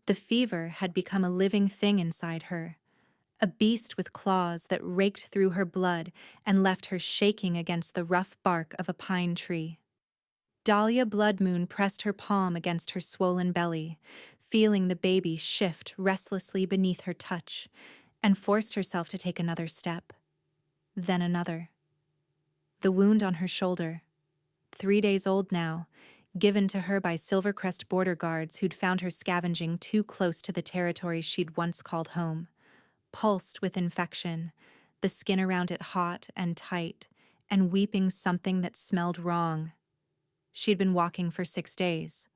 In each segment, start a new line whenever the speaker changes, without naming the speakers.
The fever had become a living thing inside her, a beast with claws that raked through her blood and left her shaking against the rough bark of a pine tree. Dahlia Bloodmoon pressed her palm against her swollen belly, feeling the baby shift restlessly beneath her touch, and forced herself to take another step. Then another. The wound on her shoulder, 3 days old now, given to her by Silvercrest border guards who'd found her scavenging too close to the territory she'd once called home, pulsed with infection, the skin around it hot and tight, and weeping something that smelled wrong. She'd been walking for 6 days.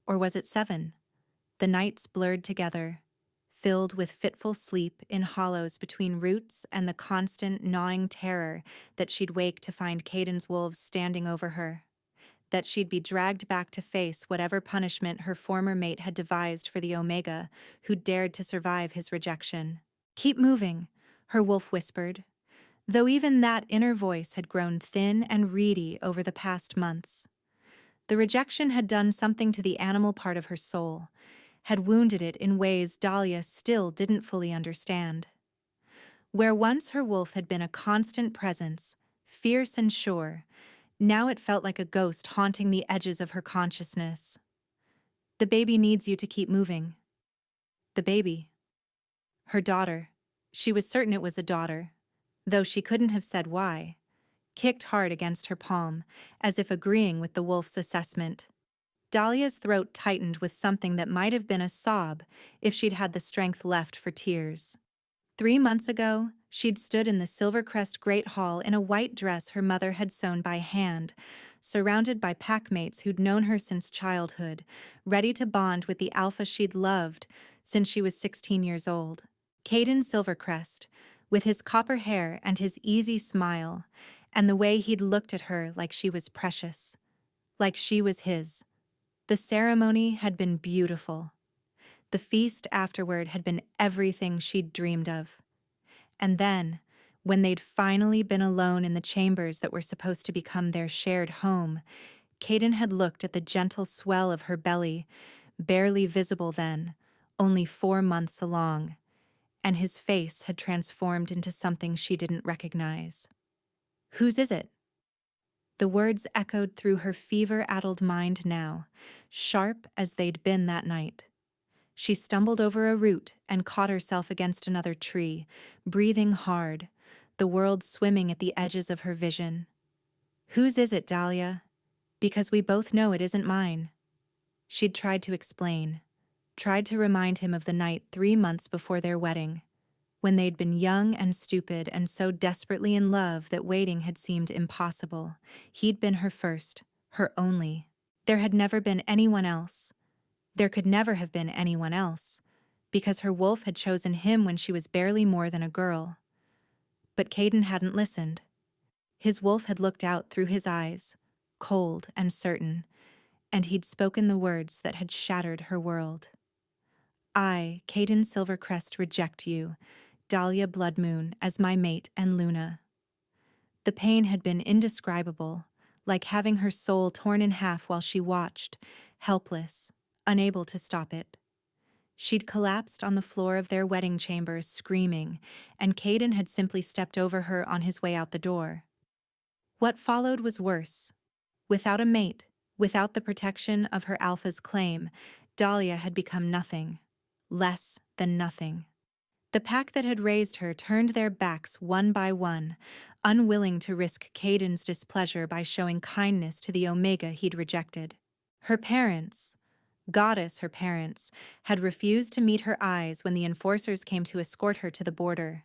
Or was it 7? The nights blurred together, filled with fitful sleep in hollows between roots and the constant gnawing terror that she'd wake to find Caden's wolves standing over her, that she'd be dragged back to face whatever punishment her former mate had devised for the Omega who dared to survive his rejection. "Keep moving," her wolf whispered, though even that inner voice had grown thin and reedy over the past months. The rejection had done something to the animal part of her soul, had wounded it in ways Dahlia still didn't fully understand. Where once her wolf had been a constant presence, fierce and sure, now it felt like a ghost haunting the edges of her consciousness. "The baby needs you to keep moving." The baby. Her daughter. She was certain it was a daughter, though she couldn't have said why, kicked hard against her palm, as if agreeing with the wolf's assessment. Dahlia's throat tightened with something that might have been a sob if she'd had the strength left for tears. 3 months ago, she'd stood in the Silvercrest Great Hall in a white dress her mother had sewn by hand, surrounded by packmates who'd known her since childhood, ready to bond with the alpha she'd loved since she was 16 years old. Caden Silvercrest, with his copper hair and his easy smile, and the way he'd looked at her like she was precious, like she was his. The ceremony had been beautiful. The feast afterward had been everything she'd dreamed of. And then, when they'd finally been alone in the chambers that were supposed to become their shared home, Caden had looked at the gentle swell of her belly, barely visible then, only 4 months along, and his face had transformed into something she didn't recognize. "Whose is it?" The words echoed through her fever-addled mind now, sharp as they'd been that night. She stumbled over a root and caught herself against another tree, breathing hard, the world swimming at the edges of her vision. "Whose is it, Dahlia? Because we both know it isn't mine." She'd tried to explain, tried to remind him of the night 3 months before their wedding, when they'd been young and stupid and so desperately in love that waiting had seemed impossible. He'd been her first, her only. There had never been anyone else. There could never have been anyone else, because her wolf had chosen him when she was barely more than a girl. But Caden hadn't listened. His wolf had looked out through his eyes, cold and certain, and he'd spoken the words that had shattered her world. "I, Caden Silvercrest, reject you, Dahlia Bloodmoon, as my mate and Luna." The pain had been indescribable, like having her soul torn in half while she watched, helpless, unable to stop it. She'd collapsed on the floor of their wedding chamber, screaming, and Caden had simply stepped over her on his way out the door. What followed was worse. Without a mate, without the protection of her alpha's claim, Dahlia had become nothing, less than nothing. The pack that had raised her turned their backs one by one, unwilling to risk Caden's displeasure by showing kindness to the Omega he'd rejected. Her parents, goddess her parents, had refused to meet her eyes when the enforcers came to escort her to the border.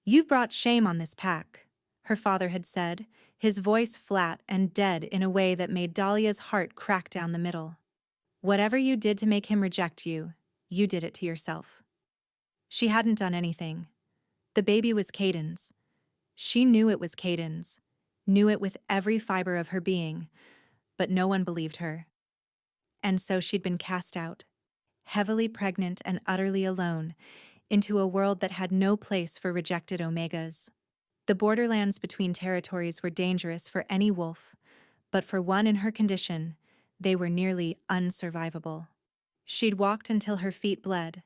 "You've brought shame on this pack," her father had said, his voice flat and dead in a way that made Dahlia's heart crack down the middle. "Whatever you did to make him reject you, you did it to yourself." She hadn't done anything. The baby was Caden's. She knew it was Caden's, knew it with every fiber of her being, but no one believed her. And so she'd been cast out, heavily pregnant and utterly alone, into a world that had no place for rejected Omegas. The borderlands between territories were dangerous for any wolf, but for one in her condition, they were nearly unsurvivable. She'd walked until her feet bled,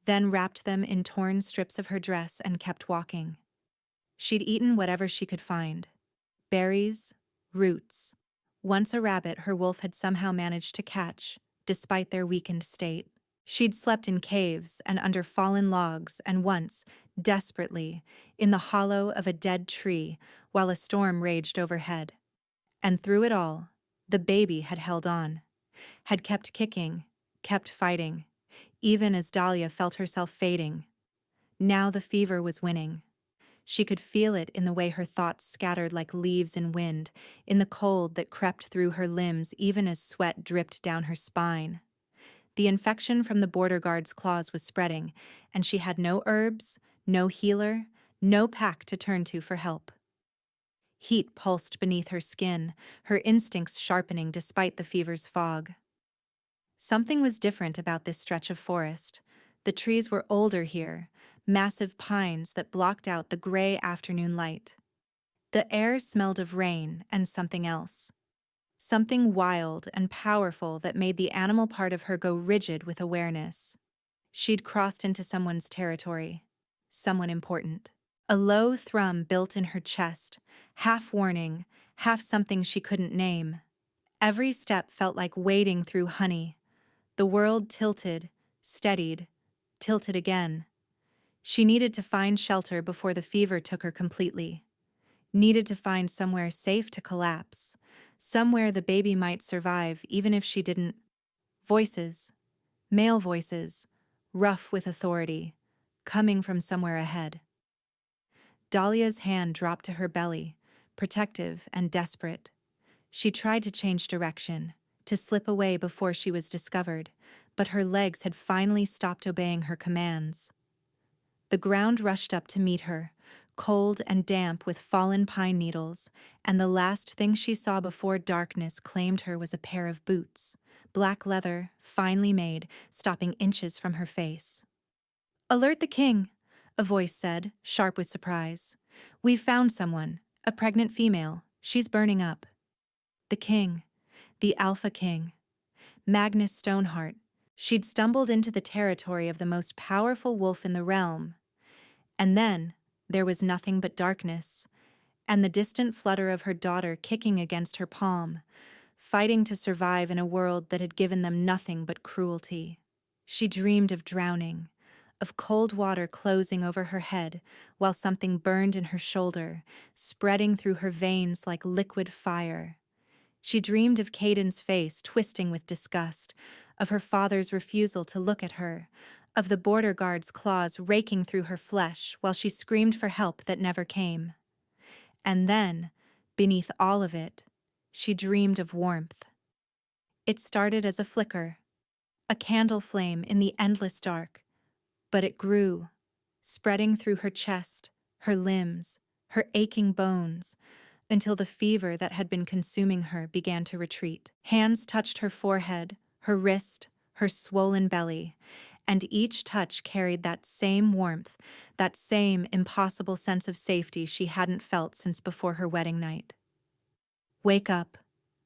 then wrapped them in torn strips of her dress and kept walking. She'd eaten whatever she could find. Berries, roots. Once a rabbit her wolf had somehow managed to catch, despite their weakened state. She'd slept in caves and under fallen logs, and once, desperately, in the hollow of a dead tree while a storm raged overhead. And through it all, the baby had held on, had kept kicking, kept fighting, even as Dahlia felt herself fading. Now the fever was winning. She could feel it in the way her thoughts scattered like leaves in wind, in the cold that crept through her limbs even as sweat dripped down her spine. The infection from the border guard's claws was spreading, and she had no herbs, no healer, no pack to turn to for help. Heat pulsed beneath her skin, her instincts sharpening despite the fever's fog. Something was different about this stretch of forest. The trees were older here, massive pines that blocked out the gray afternoon light. The air smelled of rain and something else. Something wild and powerful that made the animal part of her go rigid with awareness. She'd crossed into someone's territory. Someone important. A low thrum built in her chest, half warning, half something she couldn't name. Every step felt like wading through honey. The world tilted, steadied, tilted again. She needed to find shelter before the fever took her completely. Needed to find somewhere safe to collapse. Somewhere the baby might survive even if she didn't. Voices. Male voices. Rough with authority. Coming from somewhere ahead. Dahlia's hand dropped to her belly, protective and desperate. She tried to change direction, to slip away before she was discovered, but her legs had finally stopped obeying her commands. The ground rushed up to meet her, cold and damp with fallen pine needles, and the last thing she saw before darkness claimed her was a pair of boots, black leather, finely made, stopping inches from her face. "Alert the king," a voice said, sharp with surprise. "We've found someone, a pregnant female. She's burning up." The king, the Alpha King, Magnus Stoneheart. She'd stumbled into the territory of the most powerful wolf in the realm. And then there was nothing but darkness, and the distant flutter of her daughter kicking against her palm, fighting to survive in a world that had given them nothing but cruelty. She dreamed of drowning, of cold water closing over her head while something burned in her shoulder, spreading through her veins like liquid fire. She dreamed of Caden's face twisting with disgust, of her father's refusal to look at her, of the border guard's claws raking through her flesh while she screamed for help that never came. And then, beneath all of it, she dreamed of warmth. It started as a flicker, a candle flame in the endless dark, but it grew, spreading through her chest, her limbs, her aching bones, until the fever that had been consuming her began to retreat. Hands touched her forehead, her wrist, her swollen belly, and each touch carried that same warmth, that same impossible sense of safety she hadn't felt since before her wedding night. "Wake up,"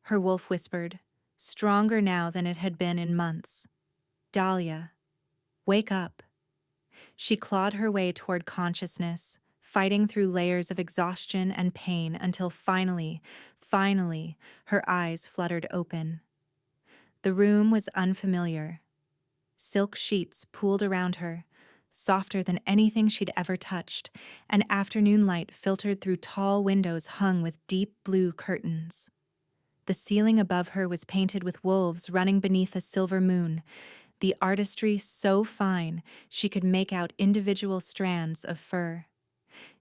her wolf whispered, stronger now than it had been in months. "Dahlia, wake up." She clawed her way toward consciousness, fighting through layers of exhaustion and pain until finally, her eyes fluttered open. The room was unfamiliar. Silk sheets pooled around her, softer than anything she'd ever touched, and afternoon light filtered through tall windows hung with deep blue curtains. The ceiling above her was painted with wolves running beneath a silver moon, the artistry so fine she could make out individual strands of fur.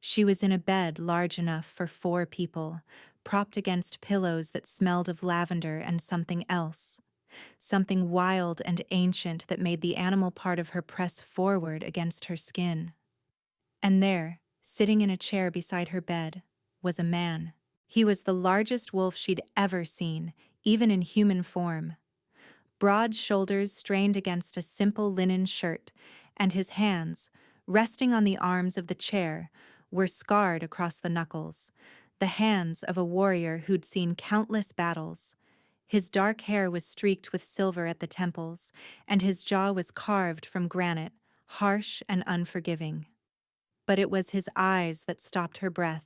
She was in a bed large enough for 4 people, propped against pillows that smelled of lavender and something else. Something wild and ancient that made the animal part of her press forward against her skin. And there, sitting in a chair beside her bed, was a man. He was the largest wolf she'd ever seen, even in human form. Broad shoulders strained against a simple linen shirt, and his hands, resting on the arms of the chair, were scarred across the knuckles, the hands of a warrior who'd seen countless battles. His dark hair was streaked with silver at the temples, and his jaw was carved from granite, harsh and unforgiving. But it was his eyes that stopped her breath.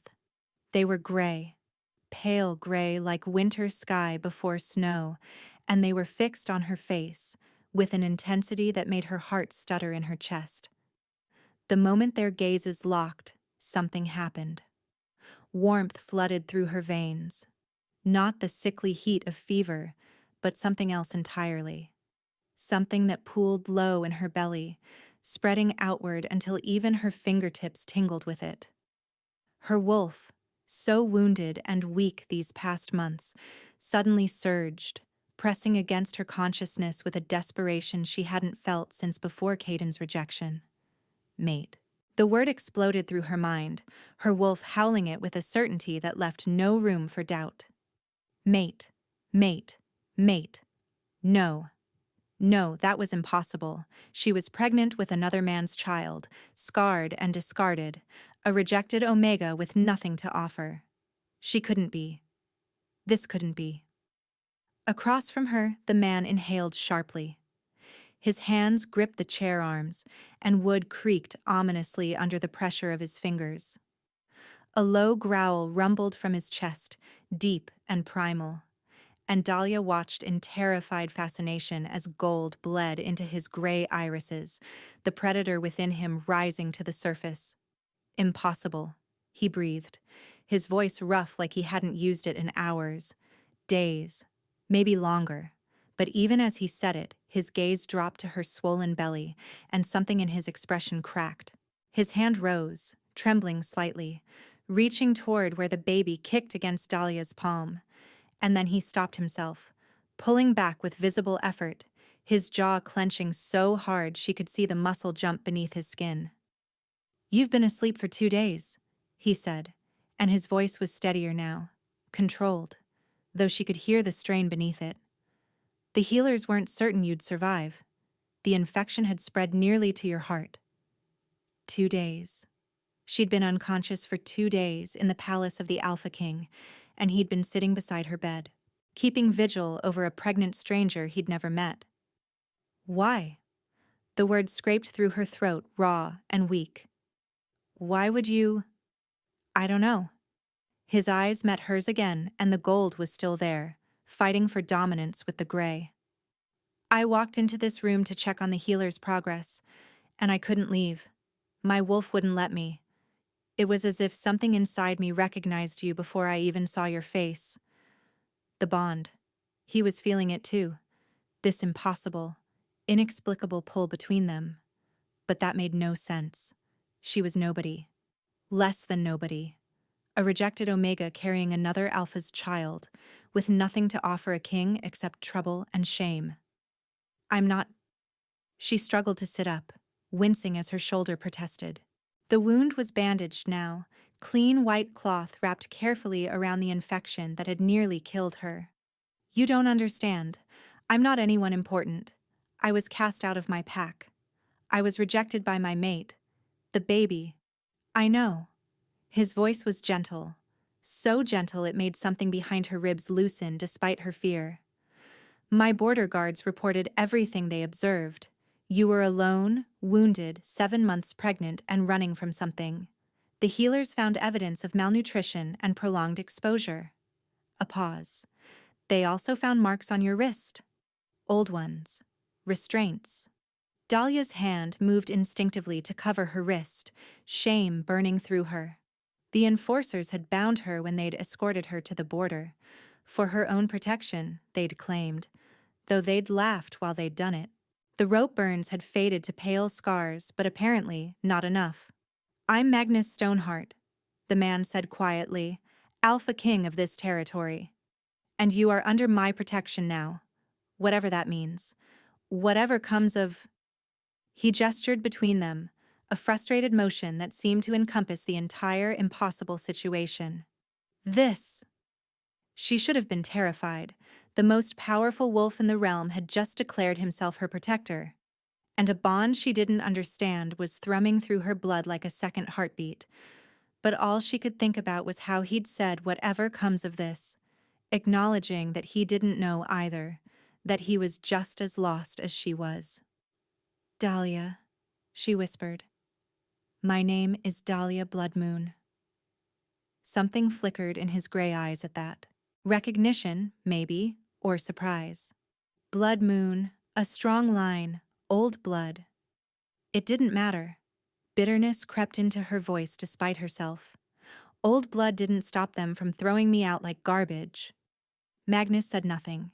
They were gray, pale gray like winter sky before snow, and they were fixed on her face, with an intensity that made her heart stutter in her chest. The moment their gazes locked, something happened. Warmth flooded through her veins. Not the sickly heat of fever, but something else entirely. Something that pooled low in her belly, spreading outward until even her fingertips tingled with it. Her wolf, so wounded and weak these past months, suddenly surged, pressing against her consciousness with a desperation she hadn't felt since before Caden's rejection. Mate. The word exploded through her mind, her wolf howling it with a certainty that left no room for doubt. Mate, mate, mate. No. No, that was impossible. She was pregnant with another man's child, scarred and discarded, a rejected Omega with nothing to offer. She couldn't be. This couldn't be. Across from her, the man inhaled sharply. His hands gripped the chair arms, and wood creaked ominously under the pressure of his fingers. A low growl rumbled from his chest, deep and primal, and Dahlia watched in terrified fascination as gold bled into his gray irises, the predator within him rising to the surface. Impossible, he breathed, his voice rough like he hadn't used it in hours, days, maybe longer. But even as he said it, his gaze dropped to her swollen belly, and something in his expression cracked. His hand rose, trembling slightly, reaching toward where the baby kicked against Dahlia's palm. And then he stopped himself, pulling back with visible effort, his jaw clenching so hard she could see the muscle jump beneath his skin. "You've been asleep for 2 days," he said, and his voice was steadier now, controlled, though she could hear the strain beneath it. "The healers weren't certain you'd survive. The infection had spread nearly to your heart." 2 days. She'd been unconscious for 2 days in the palace of the Alpha King, and he'd been sitting beside her bed, keeping vigil over a pregnant stranger he'd never met. Why? The words scraped through her throat, raw and weak. Why would you? I don't know. His eyes met hers again, and the gold was still there, fighting for dominance with the gray. "I walked into this room to check on the healer's progress, and I couldn't leave. My wolf wouldn't let me. It was as if something inside me recognized you before I even saw your face." The bond. He was feeling it too. This impossible, inexplicable pull between them. But that made no sense. She was nobody. Less than nobody. A rejected Omega carrying another Alpha's child, with nothing to offer a king except trouble and shame. "I'm not..." She struggled to sit up, wincing as her shoulder protested. The wound was bandaged now, clean white cloth wrapped carefully around the infection that had nearly killed her. "You don't understand. I'm not anyone important. I was cast out of my pack. I was rejected by my mate. The baby. I know." His voice was gentle. So gentle it made something behind her ribs loosen despite her fear. "My border guards reported everything they observed. You were alone, wounded, 7 months pregnant, and running from something. The healers found evidence of malnutrition and prolonged exposure." A pause. "They also found marks on your wrist. Old ones. Restraints." Dahlia's hand moved instinctively to cover her wrist, shame burning through her. The enforcers had bound her when they'd escorted her to the border. For her own protection, they'd claimed, though they'd laughed while they'd done it. The rope burns had faded to pale scars, but apparently not enough. "I'm Magnus Stoneheart," the man said quietly, "Alpha King of this territory. And you are under my protection now, whatever that means. Whatever comes of..." He gestured between them, a frustrated motion that seemed to encompass the entire impossible situation. This. She should have been terrified. The most powerful wolf in the realm had just declared himself her protector, and a bond she didn't understand was thrumming through her blood like a second heartbeat. But all she could think about was how he'd said, "Whatever comes of this," acknowledging that he didn't know either, that he was just as lost as she was. Dahlia, she whispered. My name is Dahlia Bloodmoon. Something flickered in his gray eyes at that. Recognition, maybe, or surprise. Blood moon, a strong line, old blood. It didn't matter. Bitterness crept into her voice despite herself. Old blood didn't stop them from throwing me out like garbage. Magnus said nothing,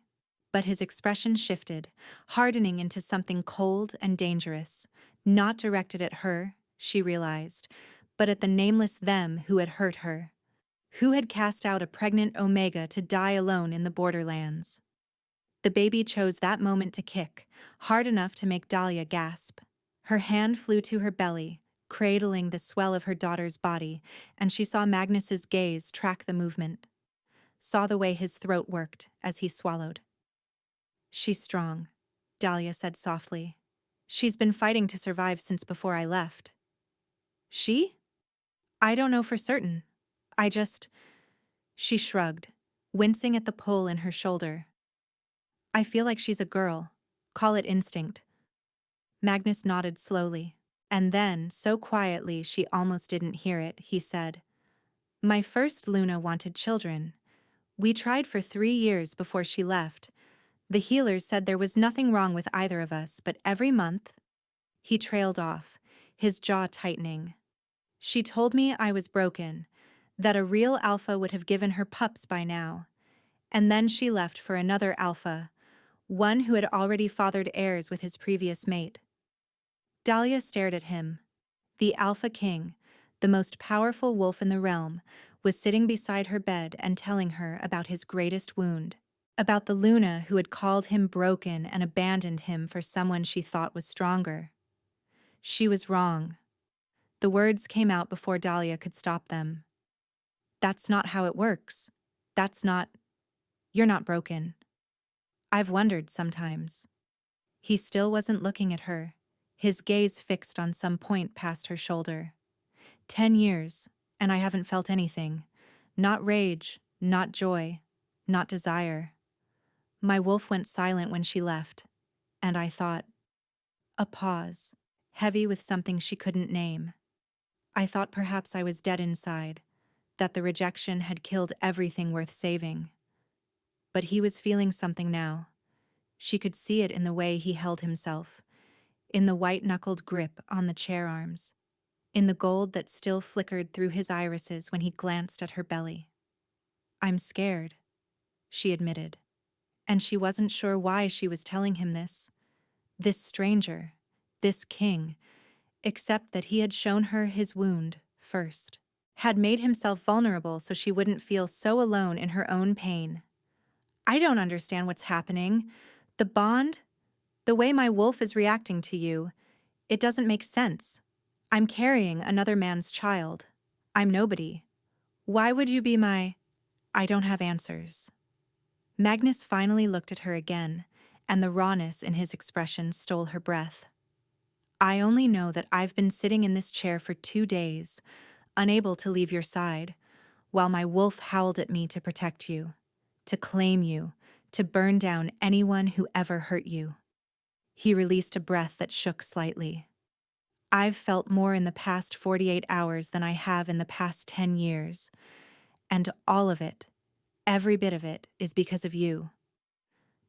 but his expression shifted, hardening into something cold and dangerous, not directed at her, she realized, but at the nameless them who had hurt her, who had cast out a pregnant Omega to die alone in the borderlands. The baby chose that moment to kick, hard enough to make Dahlia gasp. Her hand flew to her belly, cradling the swell of her daughter's body, and she saw Magnus's gaze track the movement. Saw the way his throat worked as he swallowed. She's strong, Dahlia said softly. She's been fighting to survive since before I left. She? I don't know for certain. She shrugged, wincing at the pull in her shoulder. I feel like she's a girl. Call it instinct. Magnus nodded slowly, and then, so quietly she almost didn't hear it, he said, My first Luna wanted children. We tried for 3 years before she left. The healers said there was nothing wrong with either of us, but every month... He trailed off, his jaw tightening. She told me I was broken, that a real alpha would have given her pups by now. And then she left for another alpha, one who had already fathered heirs with his previous mate. Dahlia stared at him. The Alpha King, the most powerful wolf in the realm, was sitting beside her bed and telling her about his greatest wound, about the Luna who had called him broken and abandoned him for someone she thought was stronger. She was wrong. The words came out before Dahlia could stop them. That's not how it works. You're not broken. I've wondered sometimes. He still wasn't looking at her, his gaze fixed on some point past her shoulder. 10 years, and I haven't felt anything. Not rage, not joy, not desire. My wolf went silent when she left, and I thought. A pause, heavy with something she couldn't name. I thought perhaps I was dead inside, that the rejection had killed everything worth saving. But he was feeling something now. She could see it in the way he held himself, in the white-knuckled grip on the chair arms, in the gold that still flickered through his irises when he glanced at her belly. I'm scared, she admitted, and she wasn't sure why she was telling him this. This stranger, this king, except that he had shown her his wound first, had made himself vulnerable so she wouldn't feel so alone in her own pain. I don't understand what's happening. The bond, the way my wolf is reacting to you, it doesn't make sense. I'm carrying another man's child. I'm nobody. Why would you be my... I don't have answers. Magnus finally looked at her again, and the rawness in his expression stole her breath. I only know that I've been sitting in this chair for 2 days, unable to leave your side, while my wolf howled at me to protect you, to claim you, to burn down anyone who ever hurt you. He released a breath that shook slightly. I've felt more in the past 48 hours than I have in the past 10 years, and all of it, every bit of it, is because of you.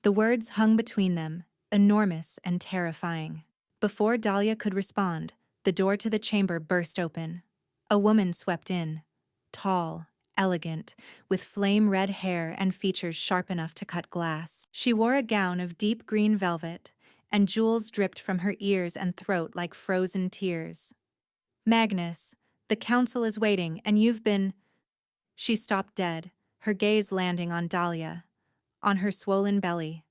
The words hung between them, enormous and terrifying. Before Dahlia could respond, the door to the chamber burst open. A woman swept in, tall, elegant, with flame-red hair and features sharp enough to cut glass. She wore a gown of deep green velvet, and jewels dripped from her ears and throat like frozen tears. Magnus, the council is waiting, and you've been... She stopped dead, her gaze landing on Dahlia, on her swollen belly.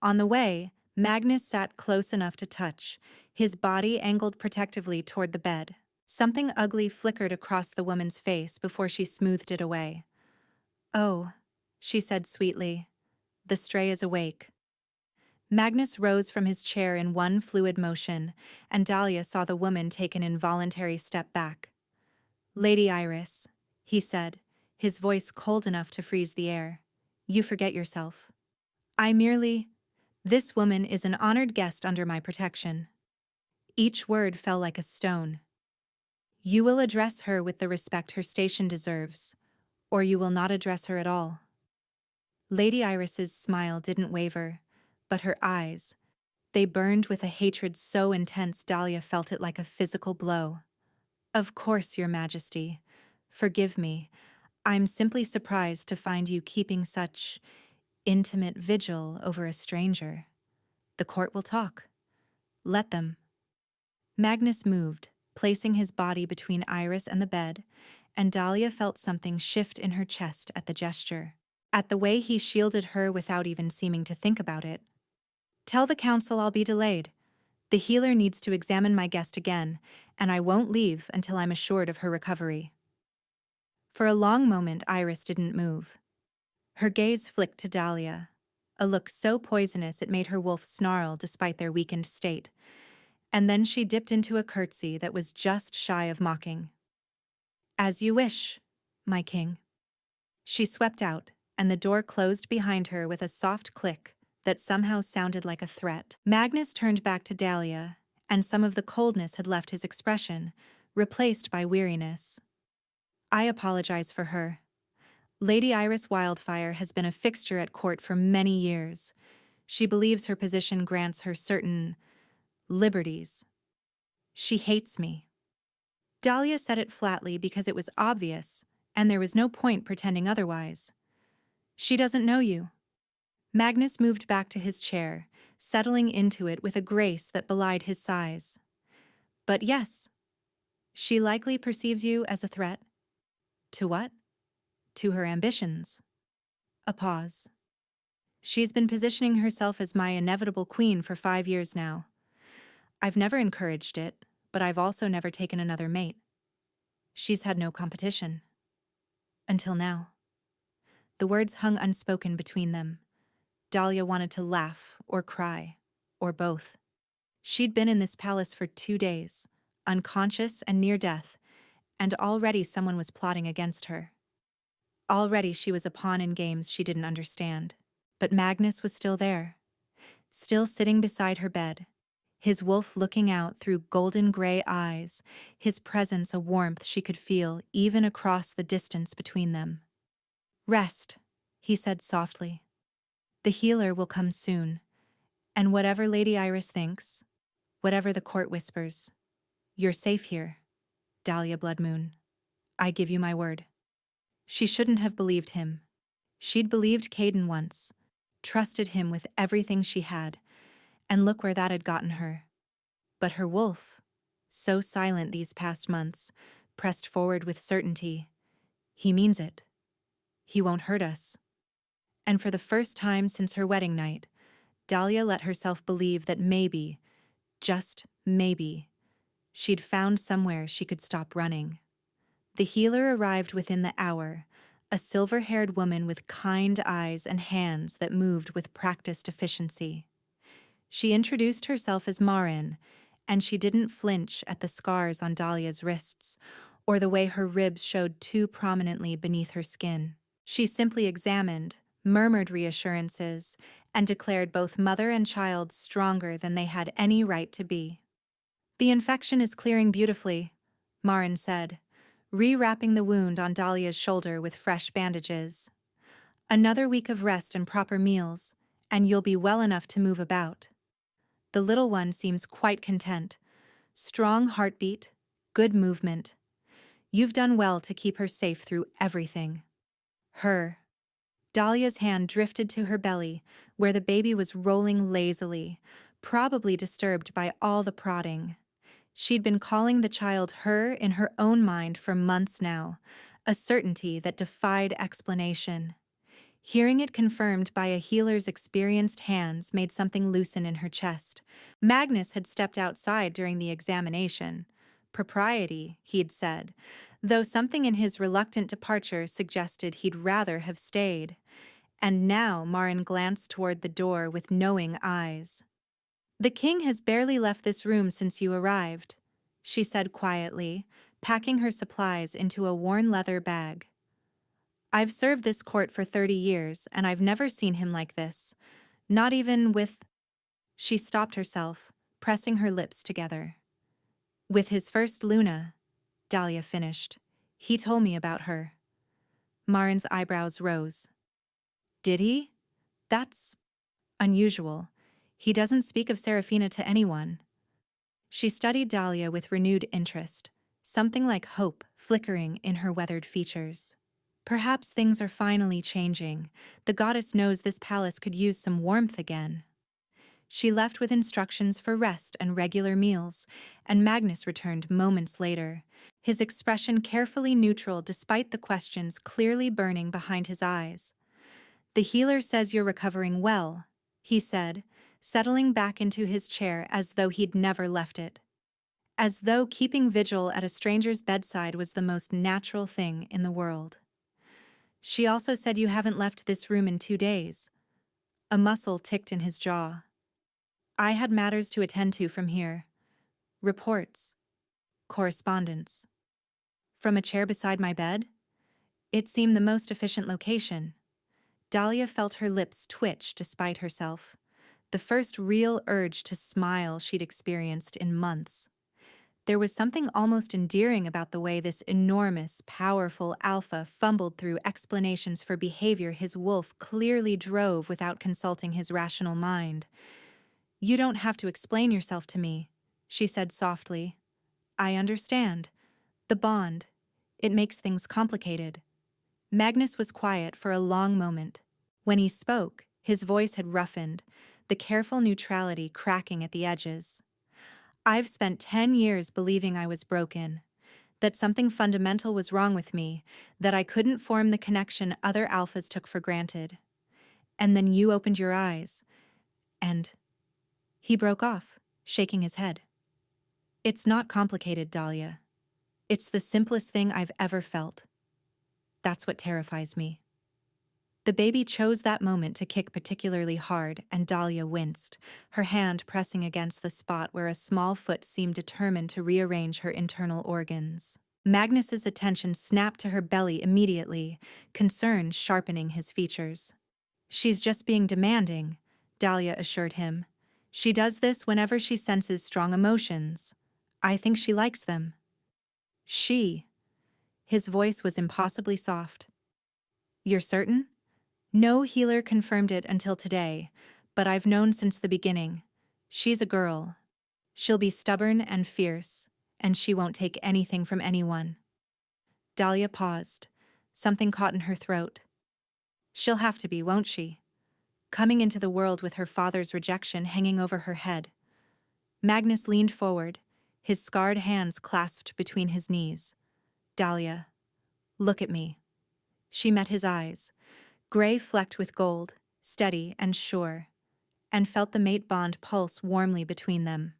On the way, Magnus sat close enough to touch, his body angled protectively toward the bed. Something ugly flickered across the woman's face before she smoothed it away. Oh, she said sweetly, the stray is awake. Magnus rose from his chair in one fluid motion, and Dahlia saw the woman take an involuntary step back. Lady Iris, he said, his voice cold enough to freeze the air. You forget yourself. I merely. This woman is an honored guest under my protection. Each word fell like a stone. You will address her with the respect her station deserves, or you will not address her at all. Lady Iris's smile didn't waver, but her eyes, they burned with a hatred so intense Dahlia felt it like a physical blow. Of course, Your Majesty. Forgive me. I'm simply surprised to find you keeping such intimate vigil over a stranger. The court will talk. Let them. Magnus moved, placing his body between Iris and the bed, and Dahlia felt something shift in her chest at the gesture, at the way he shielded her without even seeming to think about it. Tell the council I'll be delayed. The healer needs to examine my guest again, and I won't leave until I'm assured of her recovery. For a long moment, Iris didn't move. Her gaze flicked to Dahlia, a look so poisonous it made her wolf snarl despite their weakened state, and then she dipped into a curtsy that was just shy of mocking. As you wish, my king. She swept out, and the door closed behind her with a soft click that somehow sounded like a threat. Magnus turned back to Dahlia, and some of the coldness had left his expression, replaced by weariness. I apologize for her. Lady Iris Wildfire has been a fixture at court for many years. She believes her position grants her certain liberties. She hates me. Dahlia said it flatly because it was obvious, and there was no point pretending otherwise. She doesn't know you. Magnus moved back to his chair, settling into it with a grace that belied his size. But yes, she likely perceives you as a threat. To what? To her ambitions. A pause. She's been positioning herself as my inevitable queen for 5 years now. I've never encouraged it, but I've also never taken another mate. She's had no competition. Until now. The words hung unspoken between them. Dahlia wanted to laugh or cry, or both. She'd been in this palace for 2 days, unconscious and near death, and already someone was plotting against her. Already she was a pawn in games she didn't understand. But Magnus was still there, still sitting beside her bed, his wolf looking out through golden gray eyes, his presence a warmth she could feel even across the distance between them. Rest, he said softly. The healer will come soon, and whatever Lady Iris thinks, whatever the court whispers, you're safe here, Dahlia Bloodmoon. I give you my word. She shouldn't have believed him. She'd believed Caden once, trusted him with everything she had, and look where that had gotten her. But her wolf, so silent these past months, pressed forward with certainty. He means it. He won't hurt us. And for the first time since her wedding night, Dahlia let herself believe that maybe, just maybe, she'd found somewhere she could stop running. The healer arrived within the hour, a silver-haired woman with kind eyes and hands that moved with practiced efficiency. She introduced herself as Marin, and she didn't flinch at the scars on Dahlia's wrists, or the way her ribs showed too prominently beneath her skin. She simply examined, murmured reassurances, and declared both mother and child stronger than they had any right to be. The infection is clearing beautifully, Marin said, rewrapping the wound on Dahlia's shoulder with fresh bandages. Another week of rest and proper meals, and you'll be well enough to move about. The little one seems quite content. Strong heartbeat, good movement. You've done well to keep her safe through everything. Her. Dahlia's hand drifted to her belly, where the baby was rolling lazily, probably disturbed by all the prodding. She'd been calling the child her in her own mind for months now, a certainty that defied explanation. Hearing it confirmed by a healer's experienced hands made something loosen in her chest. Magnus had stepped outside during the examination. Propriety, he'd said, though something in his reluctant departure suggested he'd rather have stayed. And now Marin glanced toward the door with knowing eyes. The king has barely left this room since you arrived, she said quietly, packing her supplies into a worn leather bag. I've served this court for 30 years, and I've never seen him like this. Not even with— She stopped herself, pressing her lips together. With his first Luna, Dahlia finished. He told me about her. Marin's eyebrows rose. Did he? That's unusual. He doesn't speak of Serafina to anyone. She studied Dahlia with renewed interest, something like hope flickering in her weathered features. Perhaps things are finally changing. The goddess knows this palace could use some warmth again. She left with instructions for rest and regular meals, and Magnus returned moments later, his expression carefully neutral despite the questions clearly burning behind his eyes. "The healer says you're recovering well," he said, settling back into his chair as though he'd never left it. As though keeping vigil at a stranger's bedside was the most natural thing in the world. "She also said you haven't left this room in 2 days." A muscle ticked in his jaw. "I had matters to attend to from here. Reports. Correspondence." From a chair beside my bed? It seemed the most efficient location. Dahlia felt her lips twitch despite herself, the first real urge to smile she'd experienced in months. There was something almost endearing about the way this enormous, powerful alpha fumbled through explanations for behavior his wolf clearly drove without consulting his rational mind. "You don't have to explain yourself to me," she said softly. "I understand. The bond. It makes things complicated." Magnus was quiet for a long moment. When he spoke, his voice had roughened, the careful neutrality cracking at the edges. "I've spent 10 years believing I was broken, that something fundamental was wrong with me, that I couldn't form the connection other alphas took for granted. And then you opened your eyes, and—" He broke off, shaking his head. "It's not complicated, Dahlia. It's the simplest thing I've ever felt. That's what terrifies me." The baby chose that moment to kick particularly hard, and Dahlia winced, her hand pressing against the spot where a small foot seemed determined to rearrange her internal organs. Magnus's attention snapped to her belly immediately, concern sharpening his features. "She's just being demanding," Dahlia assured him. "She does this whenever she senses strong emotions. I think she likes them." "She?" His voice was impossibly soft. "You're certain?" "No healer confirmed it until today, but I've known since the beginning. She's a girl. She'll be stubborn and fierce, and she won't take anything from anyone." Dahlia paused. Something caught in her throat. "She'll have to be, won't she? Coming into the world with her father's rejection hanging over her head." Magnus leaned forward, his scarred hands clasped between his knees. "Dahlia, look at me." She met his eyes, gray flecked with gold, steady and sure, and felt the mate bond pulse warmly between them.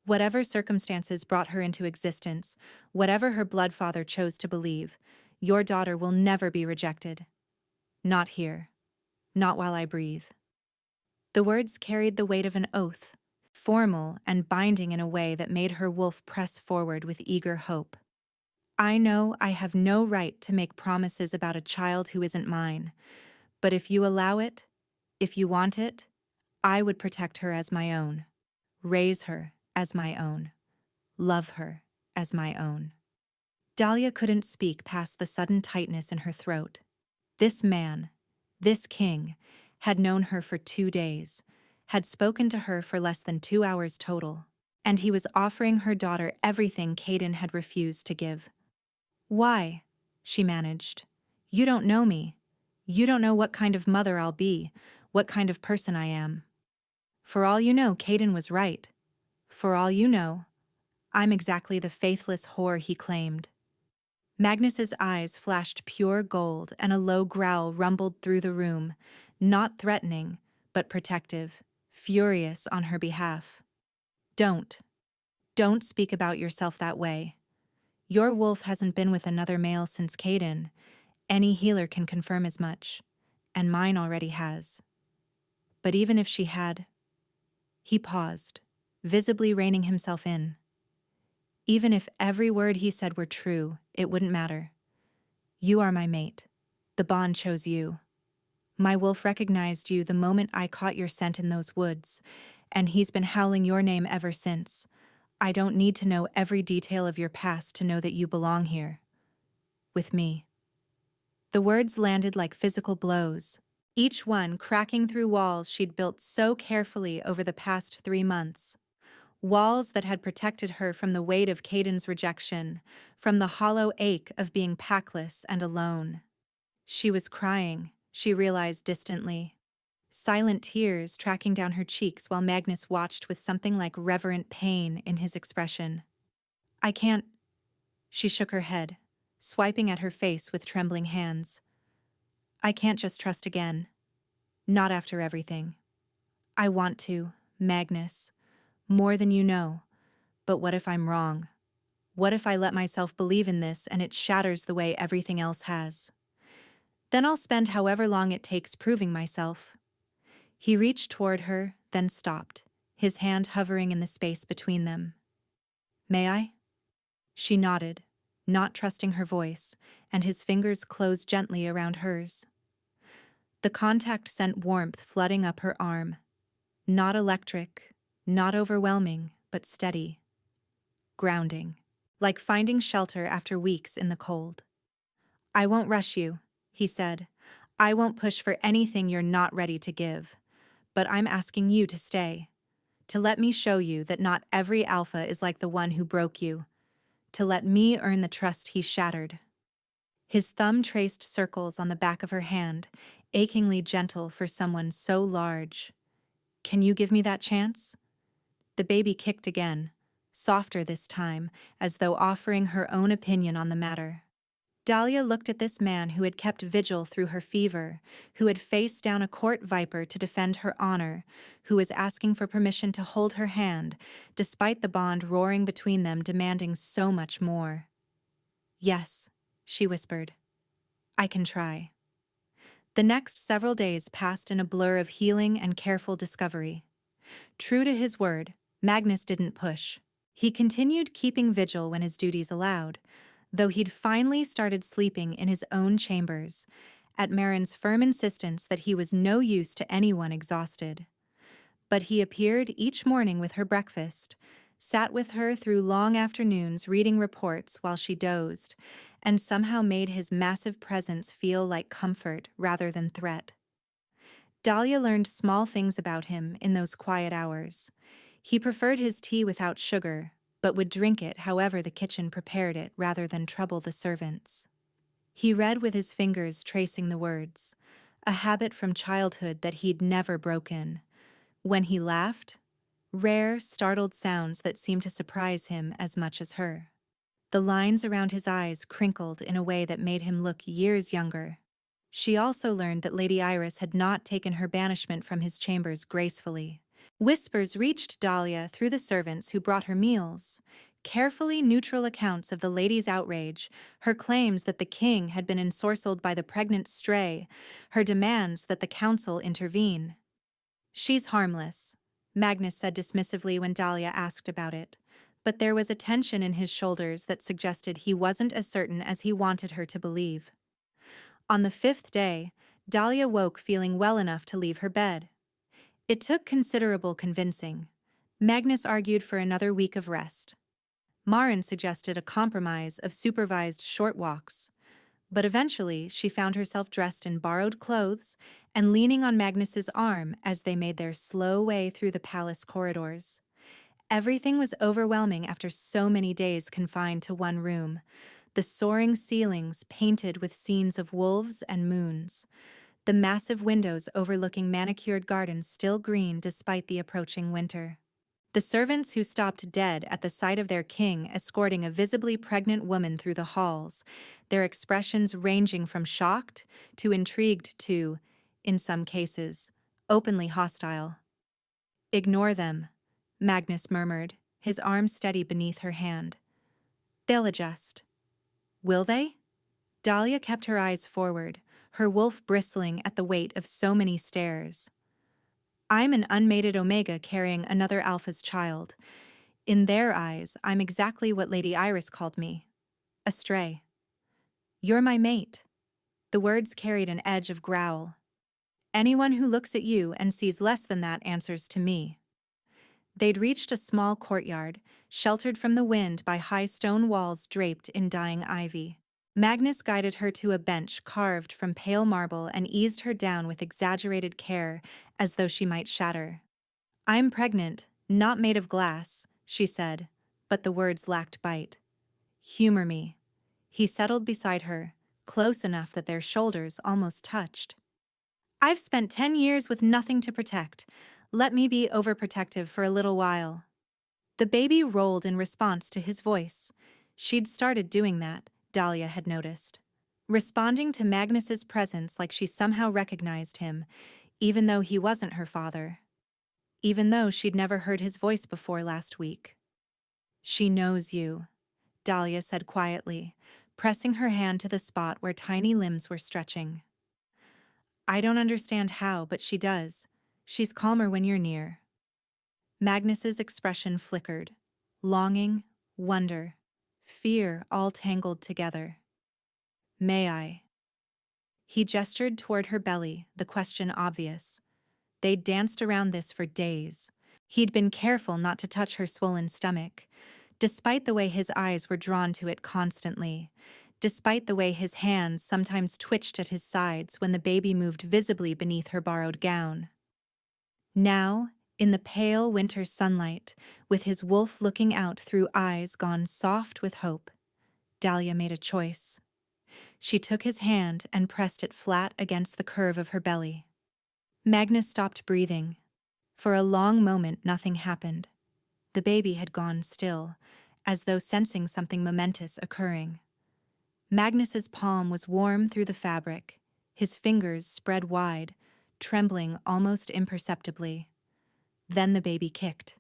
Whatever circumstances brought her into existence, whatever her blood father chose to believe, your daughter will never be rejected. Not here. Not while I breathe. The words carried the weight of an oath, formal and binding in a way that made her wolf press forward with eager hope. "I know I have no right to make promises about a child who isn't mine, but if you allow it, if you want it, I would protect her as my own, raise her as my own, love her as my own." Dahlia couldn't speak past the sudden tightness in her throat. This man, this king, had known her for 2 days, had spoken to her for less than 2 hours total, and he was offering her daughter everything Caden had refused to give. "Why?" she managed. "You don't know me. You don't know what kind of mother I'll be, what kind of person I am. For all you know, Caden was right. For all you know, I'm exactly the faithless whore he claimed." Magnus's eyes flashed pure gold, and a low growl rumbled through the room, not threatening, but protective, furious on her behalf. Don't speak about yourself that way. Your wolf hasn't been with another male since Caden. Any healer can confirm as much, and mine already has. But even if she had—" He paused, visibly reining himself in. "Even if every word he said were true, it wouldn't matter. You are my mate. The bond chose you. My wolf recognized you the moment I caught your scent in those woods, and he's been howling your name ever since. I don't need to know every detail of your past to know that you belong here. With me. The words landed like physical blows, each one cracking through walls she'd built so carefully over the past 3 months. Walls that had protected her from the weight of Caden's rejection, from the hollow ache of being packless and alone. She was crying, she realized distantly. Silent tears tracking down her cheeks while Magnus watched with something like reverent pain in his expression. I can't. She shook her head, swiping at her face with trembling hands. I can't just trust again. Not after everything. I want to, Magnus. More than you know. But what if I'm wrong? What if I let myself believe in this and it shatters the way everything else has? Then I'll spend however long it takes proving myself. He reached toward her, then stopped, his hand hovering in the space between them. May I? She nodded, not trusting her voice, and his fingers closed gently around hers. The contact sent warmth flooding up her arm. Not electric, not overwhelming, but steady. Grounding. Like finding shelter after weeks in the cold. I won't rush you, he said. I won't push for anything you're not ready to give. But I'm asking you to stay. To let me show you that not every alpha is like the one who broke you. To let me earn the trust he shattered. His thumb traced circles on the back of her hand, achingly gentle for someone so large. Can you give me that chance? The baby kicked again, softer this time, as though offering her own opinion on the matter. Dahlia looked at this man who had kept vigil through her fever, who had faced down a court viper to defend her honor, who was asking for permission to hold her hand, despite the bond roaring between them demanding so much more. Yes, she whispered. I can try. The next several days passed in a blur of healing and careful discovery. True to his word, Magnus didn't push. He continued keeping vigil when his duties allowed, though he'd finally started sleeping in his own chambers, at Marin's firm insistence that he was no use to anyone exhausted. But he appeared each morning with her breakfast, sat with her through long afternoons reading reports while she dozed, and somehow made his massive presence feel like comfort rather than threat. Dahlia learned small things about him in those quiet hours. He preferred his tea without sugar, but would drink it however the kitchen prepared it rather than trouble the servants. He read with his fingers tracing the words, a habit from childhood that he'd never broken. When he laughed, rare, startled sounds that seemed to surprise him as much as her. The lines around his eyes crinkled in a way that made him look years younger. She also learned that Lady Iris had not taken her banishment from his chambers gracefully. Whispers reached Dahlia through the servants who brought her meals, carefully neutral accounts of the lady's outrage, her claims that the king had been ensorcelled by the pregnant stray, her demands that the council intervene. She's harmless, Magnus said dismissively when Dahlia asked about it, but there was a tension in his shoulders that suggested he wasn't as certain as he wanted her to believe. On the 5th day, Dahlia woke feeling well enough to leave her bed. It took considerable convincing. Magnus argued for another week of rest. Marin suggested a compromise of supervised short walks. But eventually, she found herself dressed in borrowed clothes and leaning on Magnus's arm as they made their slow way through the palace corridors. Everything was overwhelming after so many days confined to one room. The soaring ceilings painted with scenes of wolves and moons. The massive windows overlooking manicured gardens still green despite the approaching winter. The servants who stopped dead at the sight of their king escorting a visibly pregnant woman through the halls, their expressions ranging from shocked to intrigued to, in some cases, openly hostile. Ignore them, Magnus murmured, his arm steady beneath her hand. They'll adjust. Will they? Dahlia kept her eyes forward, her wolf bristling at the weight of so many stares. I'm an unmated Omega carrying another Alpha's child. In their eyes, I'm exactly what Lady Iris called me. A stray. You're my mate. The words carried an edge of growl. Anyone who looks at you and sees less than that answers to me. They'd reached a small courtyard, sheltered from the wind by high stone walls draped in dying ivy. Magnus guided her to a bench carved from pale marble and eased her down with exaggerated care, as though she might shatter. "I'm pregnant, not made of glass," she said, but the words lacked bite. "Humor me." He settled beside her, close enough that their shoulders almost touched. "I've spent 10 years with nothing to protect. Let me be overprotective for a little while." The baby rolled in response to his voice. She'd started doing that, Dahlia had noticed. Responding to Magnus's presence like she somehow recognized him, even though he wasn't her father. Even though she'd never heard his voice before last week. "She knows you," Dahlia said quietly, pressing her hand to the spot where tiny limbs were stretching. "I don't understand how, but she does. She's calmer when you're near." Magnus's expression flickered. Longing, wonder, fear all tangled together. "May I?" He gestured toward her belly, the question obvious. They'd danced around this for days. He'd been careful not to touch her swollen stomach, despite the way his eyes were drawn to it constantly, despite the way his hands sometimes twitched at his sides when the baby moved visibly beneath her borrowed gown. Now, in the pale winter sunlight, with his wolf looking out through eyes gone soft with hope, Dahlia made a choice. She took his hand and pressed it flat against the curve of her belly. Magnus stopped breathing. For a long moment nothing happened. The baby had gone still, as though sensing something momentous occurring. Magnus's palm was warm through the fabric, his fingers spread wide, trembling almost imperceptibly. Then the baby kicked.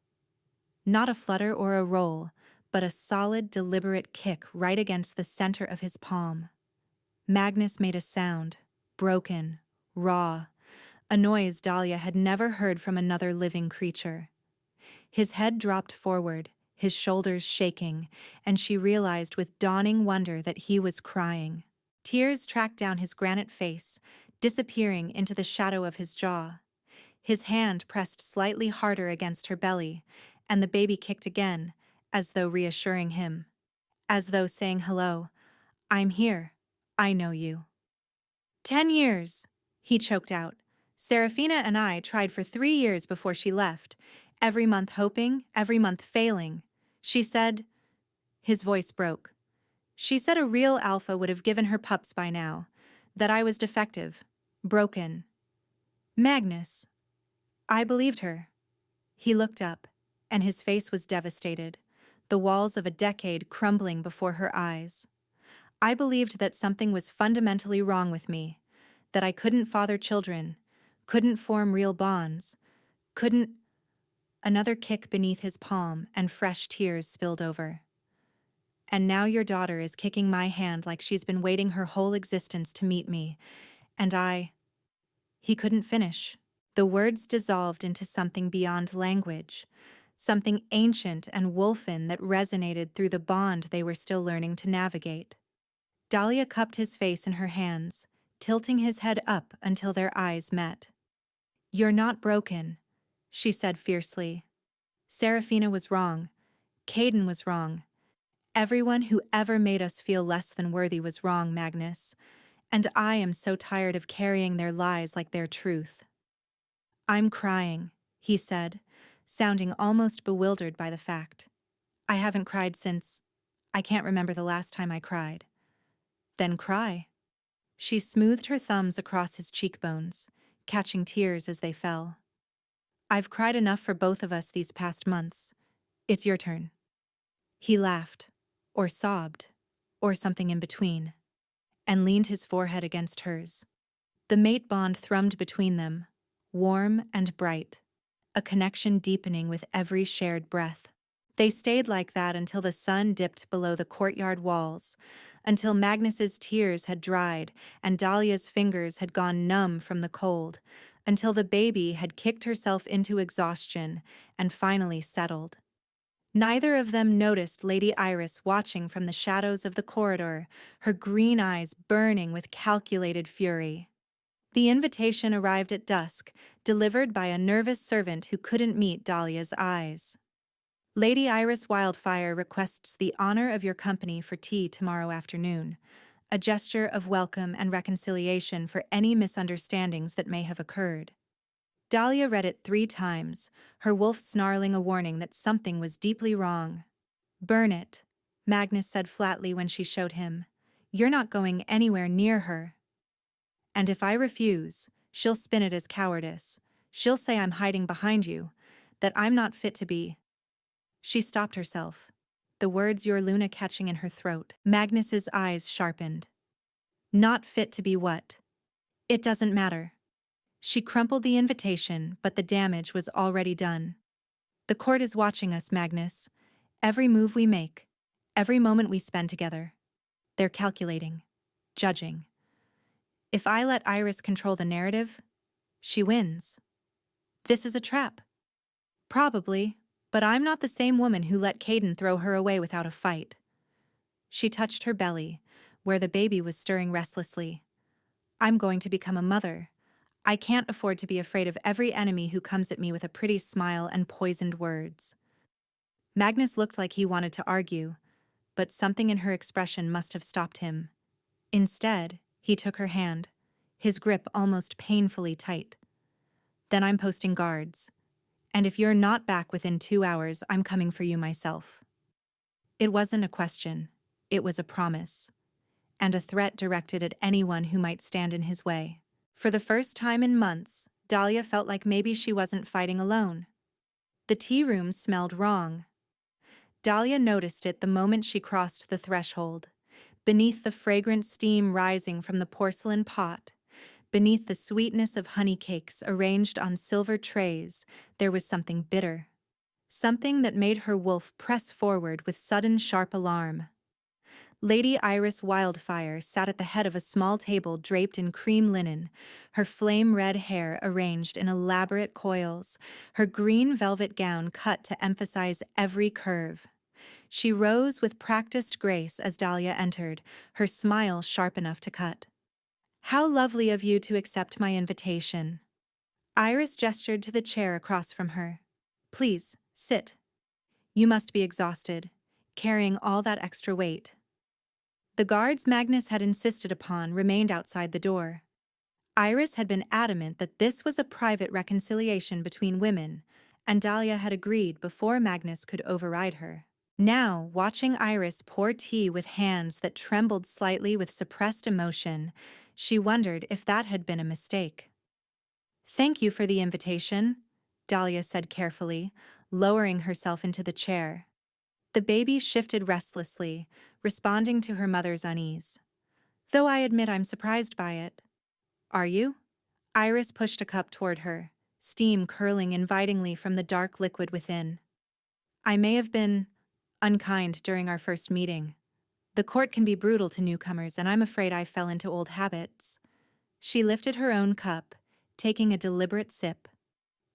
Not a flutter or a roll, but a solid, deliberate kick right against the center of his palm. Magnus made a sound, broken, raw, a noise Dahlia had never heard from another living creature. His head dropped forward, his shoulders shaking, and she realized with dawning wonder that he was crying. Tears tracked down his granite face, disappearing into the shadow of his jaw. His hand pressed slightly harder against her belly, and the baby kicked again, as though reassuring him. As though saying hello. "I'm here. I know you." 10 years, he choked out. "Serafina and I tried for 3 years before she left, every month hoping, every month failing. She said..." His voice broke. "She said a real alpha would have given her pups by now, that I was defective, broken." "Magnus." "I believed her." He looked up, and his face was devastated, the walls of a decade crumbling before her eyes. "I believed that something was fundamentally wrong with me, that I couldn't father children, couldn't form real bonds, couldn't..." Another kick beneath his palm, and fresh tears spilled over. "And now your daughter is kicking my hand like she's been waiting her whole existence to meet me, and I..." He couldn't finish. The words dissolved into something beyond language, something ancient and wolfen that resonated through the bond they were still learning to navigate. Dahlia cupped his face in her hands, tilting his head up until their eyes met. "You're not broken," she said fiercely. "Serafina was wrong. Caden was wrong. Everyone who ever made us feel less than worthy was wrong, Magnus. And I am so tired of carrying their lies like their truth." "I'm crying," he said, sounding almost bewildered by the fact. "I haven't cried since... I can't remember the last time I cried." "Then cry." She smoothed her thumbs across his cheekbones, catching tears as they fell. "I've cried enough for both of us these past months. It's your turn." He laughed, or sobbed, or something in between, and leaned his forehead against hers. The mate bond thrummed between them, warm and bright, a connection deepening with every shared breath. They stayed like that until the sun dipped below the courtyard walls, until Magnus's tears had dried and Dahlia's fingers had gone numb from the cold, until the baby had kicked herself into exhaustion and finally settled. Neither of them noticed Lady Iris watching from the shadows of the corridor, her green eyes burning with calculated fury. The invitation arrived at dusk, delivered by a nervous servant who couldn't meet Dahlia's eyes. Lady Iris Wildfire requests the honor of your company for tea tomorrow afternoon, a gesture of welcome and reconciliation for any misunderstandings that may have occurred. Dahlia read it 3 times, her wolf snarling a warning that something was deeply wrong. Burn it, Magnus said flatly when she showed him. You're not going anywhere near her. And if I refuse, she'll spin it as cowardice. She'll say I'm hiding behind you, that I'm not fit to be. She stopped herself, the words your Luna catching in her throat. Magnus's eyes sharpened. Not fit to be what? It doesn't matter. She crumpled the invitation, but the damage was already done. The court is watching us, Magnus. Every move we make, every moment we spend together. They're calculating, judging. If I let Iris control the narrative, she wins. This is a trap. Probably, but I'm not the same woman who let Caden throw her away without a fight. She touched her belly, where the baby was stirring restlessly. I'm going to become a mother. I can't afford to be afraid of every enemy who comes at me with a pretty smile and poisoned words. Magnus looked like he wanted to argue, but something in her expression must have stopped him. Instead, he took her hand, his grip almost painfully tight. Then I'm posting guards. And if you're not back within 2 hours, I'm coming for you myself. It wasn't a question. It was a promise. And a threat directed at anyone who might stand in his way. For the first time in months, Dahlia felt like maybe she wasn't fighting alone. The tea room smelled wrong. Dahlia noticed it the moment she crossed the threshold. Beneath the fragrant steam rising from the porcelain pot, beneath the sweetness of honey cakes arranged on silver trays, there was something bitter. Something that made her wolf press forward with sudden sharp alarm. Lady Iris Wildfire sat at the head of a small table draped in cream linen, her flame-red hair arranged in elaborate coils, her green velvet gown cut to emphasize every curve. She rose with practiced grace as Dahlia entered, her smile sharp enough to cut. How lovely of you to accept my invitation. Iris gestured to the chair across from her. Please, sit. You must be exhausted, carrying all that extra weight. The guards Magnus had insisted upon remained outside the door. Iris had been adamant that this was a private reconciliation between women, and Dahlia had agreed before Magnus could override her. Now, watching Iris pour tea with hands that trembled slightly with suppressed emotion, she wondered if that had been a mistake. Thank you for the invitation, Dahlia said carefully, lowering herself into the chair. The baby shifted restlessly, responding to her mother's unease. Though I admit I'm surprised by it. Are you? Iris pushed a cup toward her, steam curling invitingly from the dark liquid within. I may have been unkind during our first meeting. The court can be brutal to newcomers, and I'm afraid I fell into old habits. She lifted her own cup, taking a deliberate sip.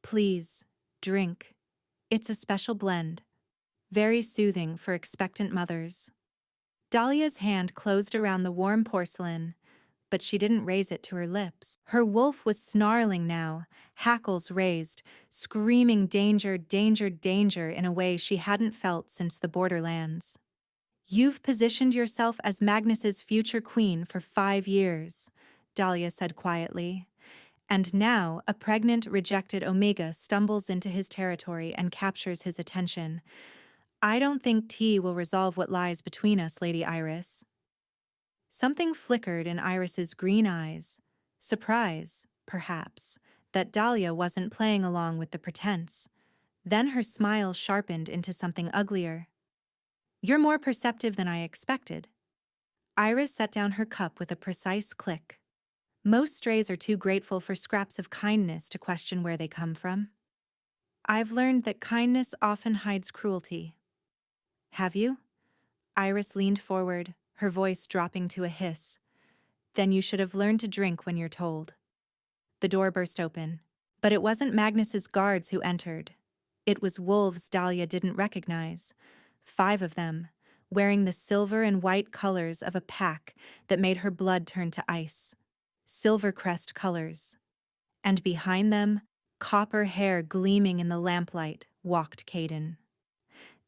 Please, drink. It's a special blend. Very soothing for expectant mothers. Dahlia's hand closed around the warm porcelain, but she didn't raise it to her lips. Her wolf was snarling now, hackles raised, screaming danger, danger, danger in a way she hadn't felt since the borderlands. You've positioned yourself as Magnus's future queen for 5 years, Dahlia said quietly. And now a pregnant, rejected Omega stumbles into his territory and captures his attention. I don't think tea will resolve what lies between us, Lady Iris. Something flickered in Iris's green eyes. Surprise, perhaps, that Dahlia wasn't playing along with the pretense. Then her smile sharpened into something uglier. You're more perceptive than I expected. Iris set down her cup with a precise click. Most strays are too grateful for scraps of kindness to question where they come from. I've learned that kindness often hides cruelty. Have you? Iris leaned forward, her voice dropping to a hiss. Then you should have learned to drink when you're told. The door burst open. But it wasn't Magnus's guards who entered. It was wolves Dahlia didn't recognize. 5 of them, wearing the silver and white colors of a pack that made her blood turn to ice. Silvercrest colors. And behind them, copper hair gleaming in the lamplight, walked Caden.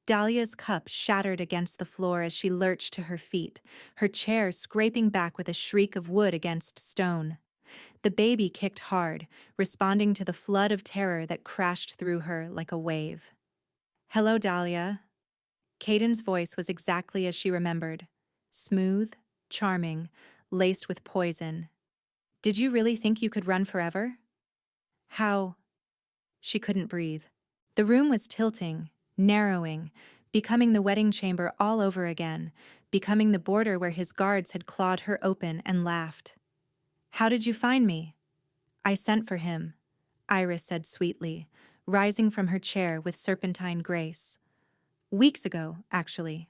Dahlia's cup shattered against the floor as she lurched to her feet, her chair scraping back with a shriek of wood against stone. The baby kicked hard, responding to the flood of terror that crashed through her like a wave. "Hello, Dahlia." Caden's voice was exactly as she remembered. Smooth, charming, laced with poison. "Did you really think you could run forever?" "How?" She couldn't breathe. The room was tilting, narrowing, becoming the wedding chamber all over again, becoming the border where his guards had clawed her open and laughed. "How did you find me?" "I sent for him," Iris said sweetly, rising from her chair with serpentine grace. "Weeks ago, actually.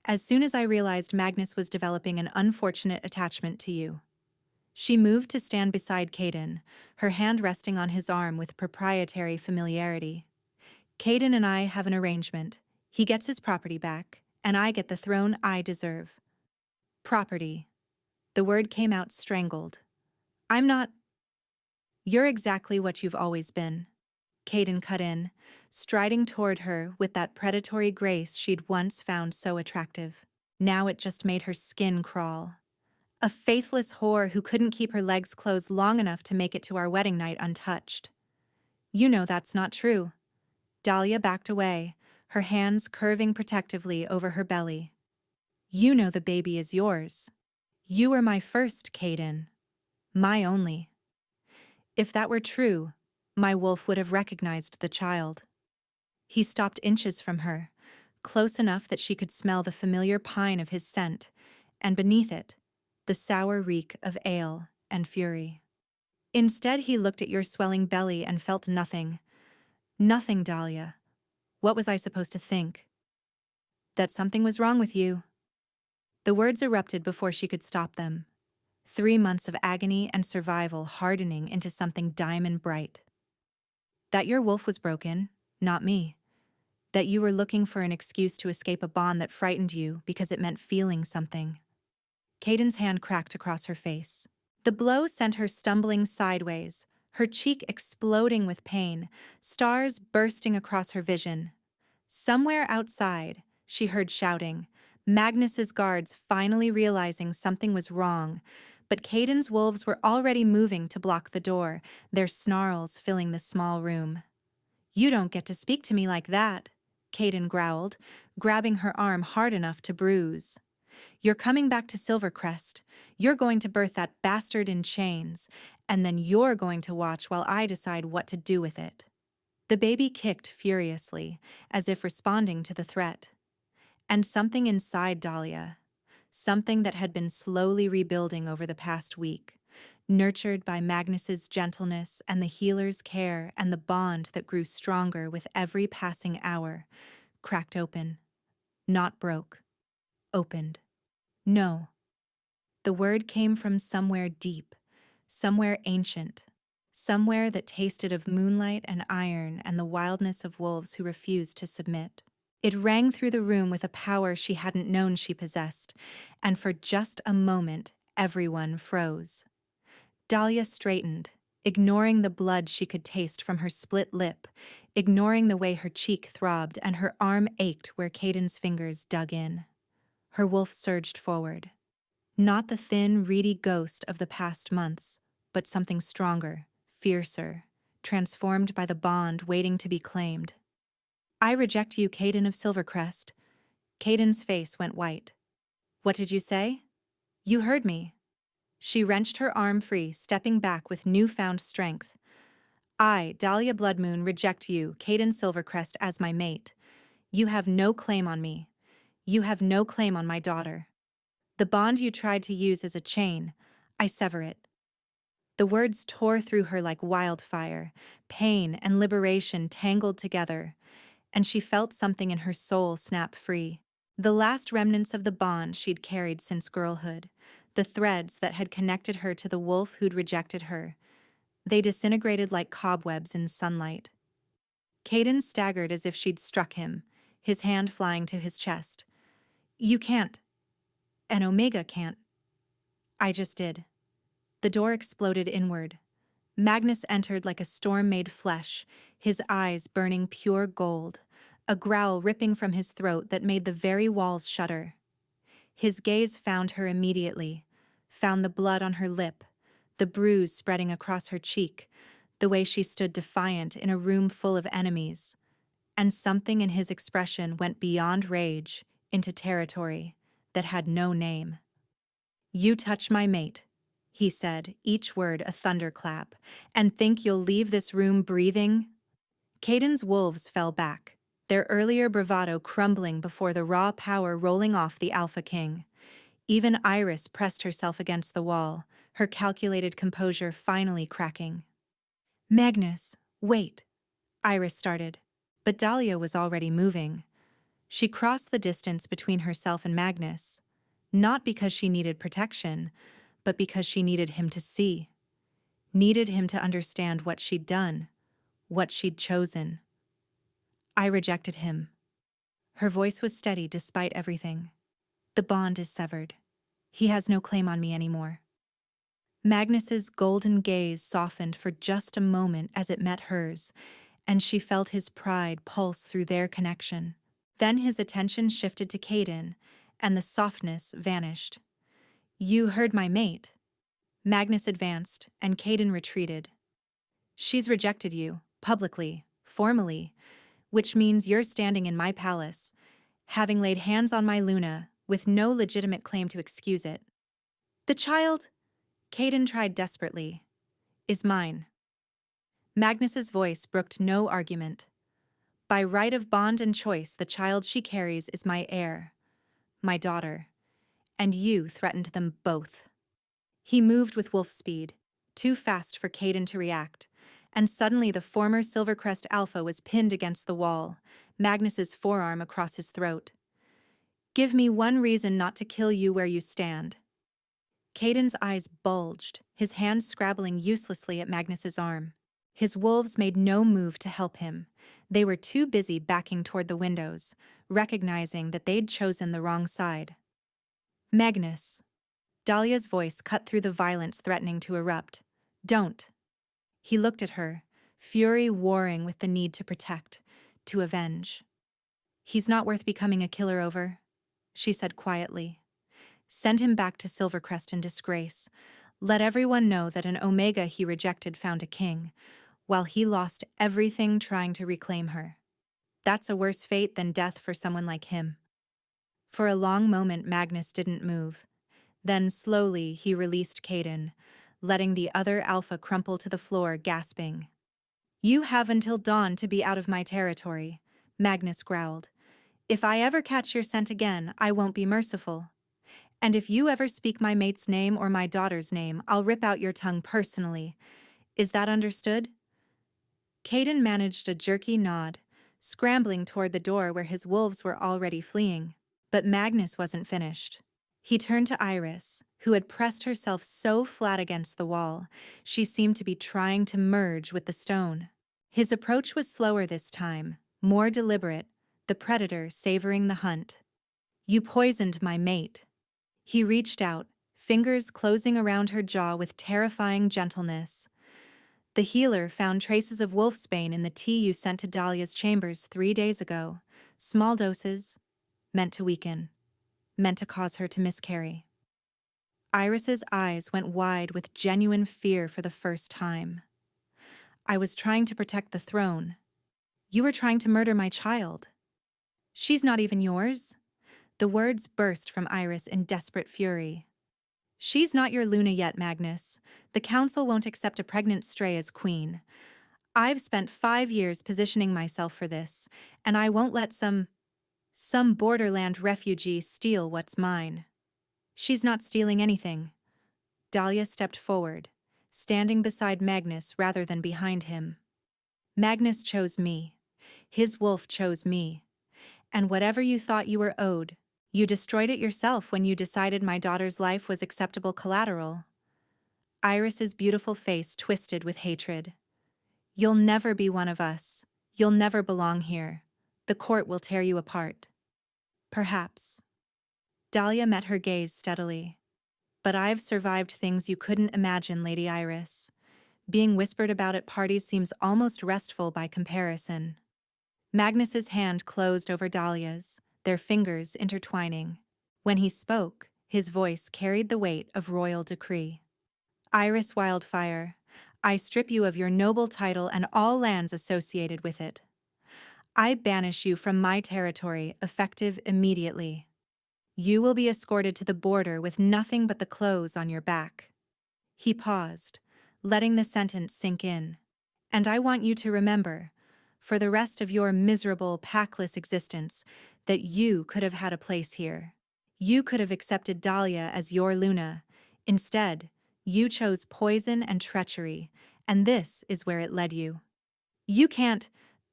As soon as I realized Magnus was developing an unfortunate attachment to you." She moved to stand beside Caden, her hand resting on his arm with proprietary familiarity. "Caden and I have an arrangement. He gets his property back, and I get the throne I deserve." "Property." The word came out strangled. "I'm not—" "You're exactly what you've always been," Caden cut in, striding toward her with that predatory grace she'd once found so attractive. Now it just made her skin crawl. "A faithless whore who couldn't keep her legs closed long enough to make it to our wedding night untouched." "You know that's not true." Dahlia backed away, her hands curving protectively over her belly. "You know the baby is yours. You were my first, Caden. My only." "If that were true, my wolf would have recognized the child." He stopped inches from her, close enough that she could smell the familiar pine of his scent, and beneath it, the sour reek of ale and fury. "Instead, he looked at your swelling belly and felt nothing. Nothing, Dahlia. What was I supposed to think?" "That something was wrong with you." The words erupted before she could stop them. 3 months of agony and survival hardening into something diamond bright. "That your wolf was broken, not me. That you were looking for an excuse to escape a bond that frightened you because it meant feeling something." Caden's hand cracked across her face. The blow sent her stumbling sideways, her cheek exploding with pain, stars bursting across her vision. Somewhere outside, she heard shouting, Magnus's guards finally realizing something was wrong, but Caden's wolves were already moving to block the door, their snarls filling the small room. "You don't get to speak to me like that," Caden growled, grabbing her arm hard enough to bruise. "You're coming back to Silvercrest. You're going to birth that bastard in chains, and then you're going to watch while I decide what to do with it." The baby kicked furiously, as if responding to the threat. And something inside Dahlia, something that had been slowly rebuilding over the past week, nurtured by Magnus's gentleness and the healer's care and the bond that grew stronger with every passing hour, cracked open. Not broke. Opened. No. The word came from somewhere deep, somewhere ancient, somewhere that tasted of moonlight and iron and the wildness of wolves who refused to submit. It rang through the room with a power she hadn't known she possessed, and for just a moment, everyone froze. Dahlia straightened, ignoring the blood she could taste from her split lip, ignoring the way her cheek throbbed and her arm ached where Caden's fingers dug in. Her wolf surged forward. Not the thin, reedy ghost of the past months, but something stronger, fiercer, transformed by the bond waiting to be claimed. "I reject you, Caden of Silvercrest." Caden's face went white. "What did you say?" "You heard me." She wrenched her arm free, stepping back with newfound strength. "I, Dahlia Bloodmoon, reject you, Caden Silvercrest, as my mate. You have no claim on me. You have no claim on my daughter. The bond you tried to use as a chain, I sever it." The words tore through her like wildfire, pain and liberation tangled together, and she felt something in her soul snap free. The last remnants of the bond she'd carried since girlhood, the threads that had connected her to the wolf who'd rejected her, they disintegrated like cobwebs in sunlight. Caden staggered as if she'd struck him, his hand flying to his chest. You can't. An Omega can't. I just did. The door exploded inward. Magnus entered like a storm made flesh, his eyes burning pure gold, a growl ripping from his throat that made the very walls shudder. His gaze found her immediately, found the blood on her lip, the bruise spreading across her cheek, the way she stood defiant in a room full of enemies. And something in his expression went beyond rage into territory that had no name. You touch my mate, he said, each word a thunderclap, and think you'll leave this room breathing? Caden's wolves fell back, their earlier bravado crumbling before the raw power rolling off the Alpha King. Even Iris pressed herself against the wall, her calculated composure finally cracking. Magnus, wait, Iris started, but Dahlia was already moving. She crossed the distance between herself and Magnus, not because she needed protection, but because she needed him to see, needed him to understand what she'd done, what she'd chosen. I rejected him. Her voice was steady despite everything. The bond is severed. He has no claim on me anymore. Magnus's golden gaze softened for just a moment as it met hers, and she felt his pride pulse through their connection. Then his attention shifted to Caden, and the softness vanished. You heard my mate. Magnus advanced, and Caden retreated. She's rejected you, publicly, formally, which means you're standing in my palace, having laid hands on my Luna, with no legitimate claim to excuse it. The child, Caden tried desperately, is mine. Magnus's voice brooked no argument. By right of bond and choice, the child she carries is my heir, my daughter, and you threatened them both. He moved with wolf speed, too fast for Caden to react, and suddenly the former Silvercrest Alpha was pinned against the wall, Magnus's forearm across his throat. Give me one reason not to kill you where you stand. Caden's eyes bulged, his hands scrabbling uselessly at Magnus's arm. His wolves made no move to help him. They were too busy backing toward the windows, recognizing that they'd chosen the wrong side. Magnus. Dahlia's voice cut through the violence threatening to erupt. Don't. He looked at her, fury warring with the need to protect, to avenge. He's not worth becoming a killer over, she said quietly. Send him back to Silvercrest in disgrace. Let everyone know that an Omega he rejected found a king, while he lost everything trying to reclaim her. That's a worse fate than death for someone like him. For a long moment Magnus didn't move. Then slowly he released Caden, letting the other Alpha crumple to the floor, gasping. You have until dawn to be out of my territory, Magnus growled. If I ever catch your scent again, I won't be merciful. And if you ever speak my mate's name or my daughter's name, I'll rip out your tongue personally. Is that understood? Caden managed a jerky nod, scrambling toward the door where his wolves were already fleeing. But Magnus wasn't finished. He turned to Iris, who had pressed herself so flat against the wall, she seemed to be trying to merge with the stone. His approach was slower this time, more deliberate, the predator savoring the hunt. You poisoned my mate. He reached out, fingers closing around her jaw with terrifying gentleness. The healer found traces of wolfsbane in the tea you sent to Dahlia's chambers 3 days ago. Small doses, meant to weaken, meant to cause her to miscarry. Iris's eyes went wide with genuine fear for the first time. I was trying to protect the throne. You were trying to murder my child. She's not even yours. The words burst from Iris in desperate fury. She's not your Luna yet, Magnus. The council won't accept a pregnant stray as queen. I've spent 5 years positioning myself for this, and I won't let some borderland refugee steal what's mine. She's not stealing anything. Dahlia stepped forward, standing beside Magnus rather than behind him. Magnus chose me. His wolf chose me. And whatever you thought you were owed, you destroyed it yourself when you decided my daughter's life was acceptable collateral. Iris's beautiful face twisted with hatred. You'll never be one of us. You'll never belong here. The court will tear you apart. Perhaps. Dahlia met her gaze steadily. But I've survived things you couldn't imagine, Lady Iris. Being whispered about at parties seems almost restful by comparison. Magnus's hand closed over Dahlia's, their fingers intertwining. When he spoke, his voice carried the weight of royal decree. Iris Wildfire, I strip you of your noble title and all lands associated with it. I banish you from my territory, effective immediately. You will be escorted to the border with nothing but the clothes on your back. He paused, letting the sentence sink in. And I want you to remember, for the rest of your miserable, packless existence, that you could have had a place here. You could have accepted Dahlia as your Luna. Instead, you chose poison and treachery, and this is where it led you. You can't.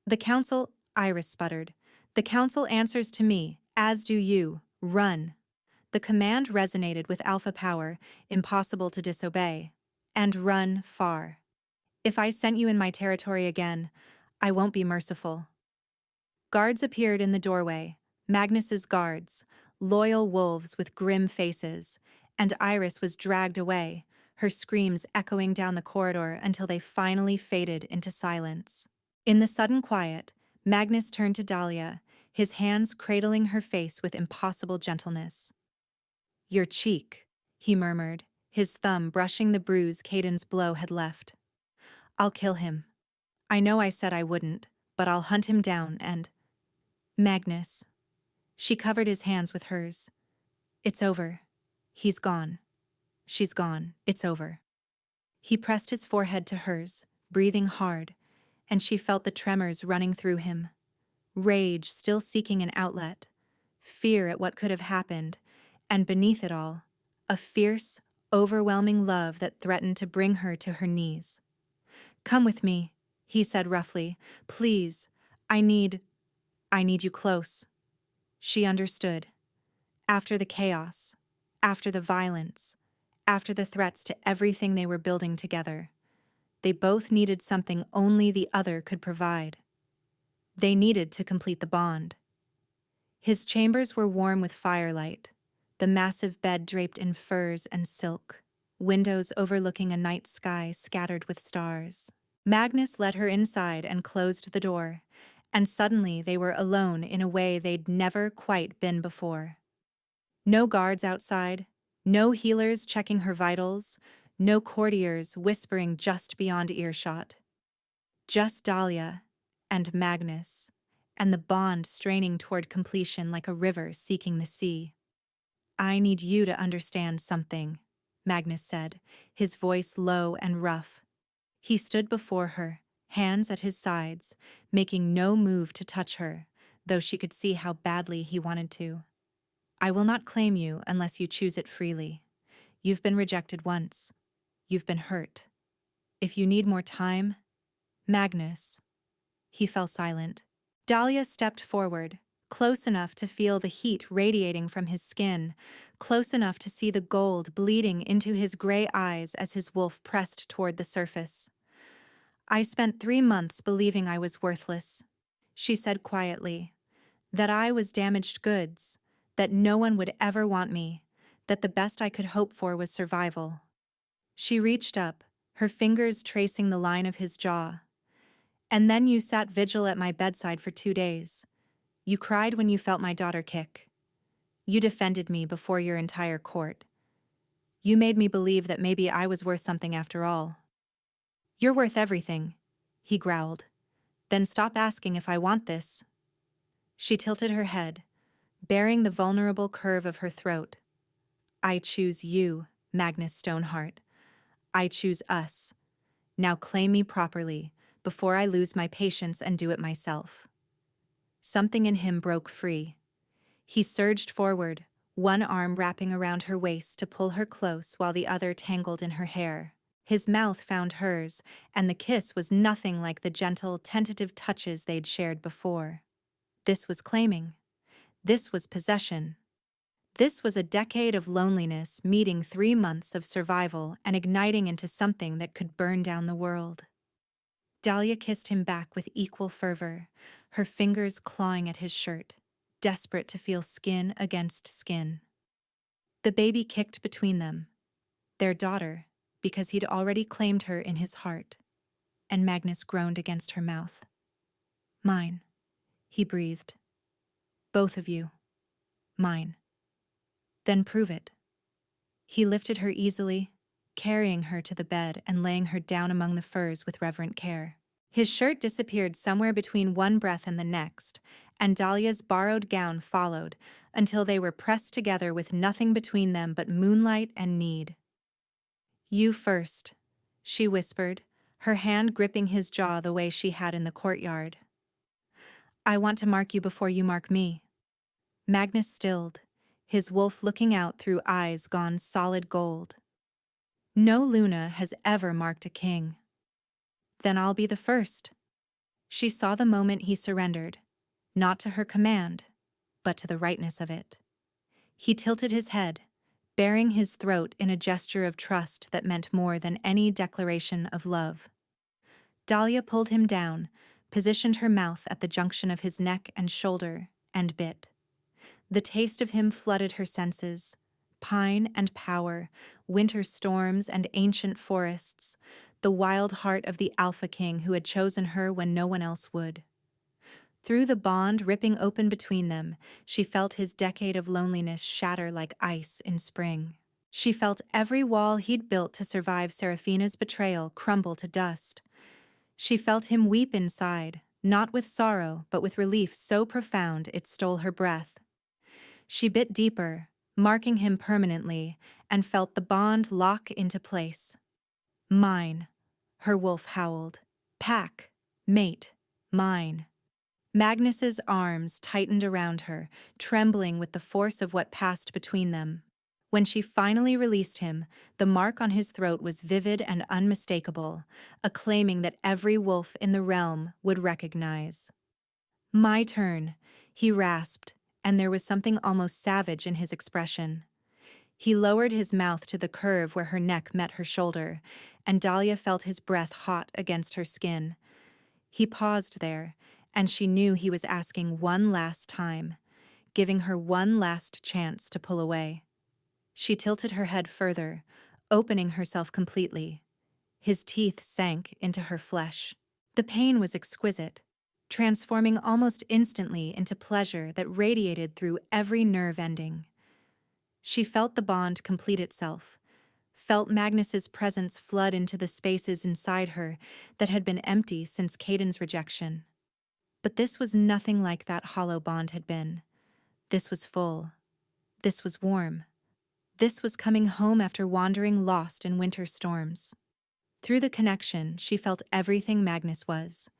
The council, Iris sputtered. The council answers to me, as do you. Run. The command resonated with alpha power, impossible to disobey. And run far. If I sent you in my territory again, I won't be merciful. Guards appeared in the doorway, Magnus's guards, loyal wolves with grim faces, and Iris was dragged away, her screams echoing down the corridor until they finally faded into silence. In the sudden quiet, Magnus turned to Dahlia, his hands cradling her face with impossible gentleness. Your cheek, he murmured, his thumb brushing the bruise Caden's blow had left. I'll kill him. I know I said I wouldn't, but I'll hunt him down and… Magnus. She covered his hands with hers. It's over. He's gone. She's gone. It's over. He pressed his forehead to hers, breathing hard, and she felt the tremors running through him. Rage still seeking an outlet, fear at what could have happened, and beneath it all, a fierce, overwhelming love that threatened to bring her to her knees. Come with me, he said roughly. Please, I need you close. She understood. After the chaos, after the violence, after the threats to everything they were building together, they both needed something only the other could provide. They needed to complete the bond. His chambers were warm with firelight, the massive bed draped in furs and silk, windows overlooking a night sky scattered with stars. Magnus led her inside and closed the door, and suddenly they were alone in a way they'd never quite been before. No guards outside, no healers checking her vitals, no courtiers whispering just beyond earshot. Just Dahlia and Magnus, and the bond straining toward completion like a river seeking the sea. I need you to understand something, Magnus said, his voice low and rough. He stood before her, hands at his sides, making no move to touch her, though she could see how badly he wanted to. I will not claim you unless you choose it freely. You've been rejected once. You've been hurt. If you need more time, Magnus. He fell silent. Dahlia stepped forward, close enough to feel the heat radiating from his skin, close enough to see the gold bleeding into his gray eyes as his wolf pressed toward the surface. I spent 3 months believing I was worthless, she said quietly, that I was damaged goods, that no one would ever want me, that the best I could hope for was survival. She reached up, her fingers tracing the line of his jaw. And then you sat vigil at my bedside for 2 days. You cried when you felt my daughter kick. You defended me before your entire court. You made me believe that maybe I was worth something after all. You're worth everything, he growled. Then stop asking if I want this. She tilted her head, baring the vulnerable curve of her throat. I choose you, Magnus Stoneheart. I choose us. Now claim me properly, before I lose my patience and do it myself. Something in him broke free. He surged forward, one arm wrapping around her waist to pull her close while the other tangled in her hair. His mouth found hers, and the kiss was nothing like the gentle, tentative touches they'd shared before. This was claiming. This was possession. This was a decade of loneliness meeting 3 months of survival and igniting into something that could burn down the world. Dahlia kissed him back with equal fervor, her fingers clawing at his shirt, desperate to feel skin against skin. The baby kicked between them, their daughter, because he'd already claimed her in his heart, and Magnus groaned against her mouth. Mine, he breathed. Both of you. Mine. Then prove it. He lifted her easily, carrying her to the bed and laying her down among the furs with reverent care. His shirt disappeared somewhere between one breath and the next, and Dahlia's borrowed gown followed until they were pressed together with nothing between them but moonlight and need. You first, she whispered, her hand gripping his jaw the way she had in the courtyard. I want to mark you before you mark me. Magnus stilled, his wolf looking out through eyes gone solid gold. No Luna has ever marked a king. Then I'll be the first. She saw the moment he surrendered, not to her command, but to the rightness of it. He tilted his head, baring his throat in a gesture of trust that meant more than any declaration of love. Dahlia pulled him down, positioned her mouth at the junction of his neck and shoulder, and bit. The taste of him flooded her senses. Pine and power, winter storms and ancient forests, the wild heart of the Alpha King who had chosen her when no one else would. Through the bond ripping open between them, she felt his decade of loneliness shatter like ice in spring. She felt every wall he'd built to survive Seraphina's betrayal crumble to dust. She felt him weep inside, not with sorrow, but with relief so profound it stole her breath. She bit deeper, marking him permanently, and felt the bond lock into place. Mine, her wolf howled. Pack, mate, mine. Magnus's arms tightened around her, trembling with the force of what passed between them. When she finally released him, the mark on his throat was vivid and unmistakable, a claiming that every wolf in the realm would recognize. My turn, he rasped, and there was something almost savage in his expression. He lowered his mouth to the curve where her neck met her shoulder, and Dahlia felt his breath hot against her skin. He paused there, and she knew he was asking one last time, giving her one last chance to pull away. She tilted her head further, opening herself completely. His teeth sank into her flesh. The pain was exquisite, transforming almost instantly into pleasure that radiated through every nerve ending. She felt the bond complete itself, felt Magnus's presence flood into the spaces inside her that had been empty since Caden's rejection. But this was nothing like that hollow bond had been. This was full. This was warm. This was coming home after wandering lost in winter storms. Through the connection, she felt everything Magnus was.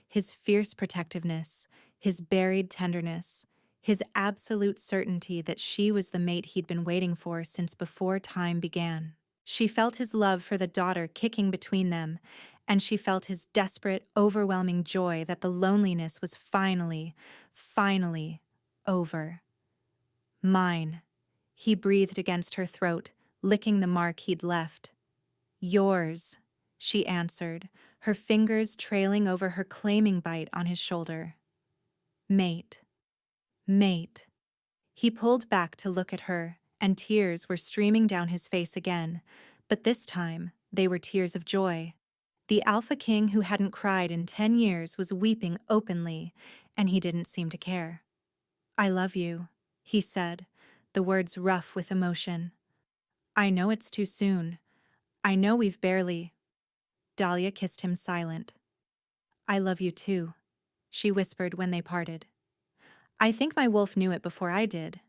His fierce protectiveness, his buried tenderness, his absolute certainty that she was the mate he'd been waiting for since before time began. She felt his love for the daughter kicking between them, and she felt his desperate, overwhelming joy that the loneliness was finally over. Mine, he breathed against her throat, licking the mark he'd left. Yours, she answered, her fingers trailing over her claiming bite on his shoulder. Mate. Mate. He pulled back to look at her, and tears were streaming down his face again, but this time they were tears of joy. The Alpha King who hadn't cried in 10 years was weeping openly, and he didn't seem to care. I love you, he said, the words rough with emotion. I know it's too soon. I know we've barely... Dahlia kissed him silent. I love you too, she whispered when they parted. I think my wolf knew it before I did.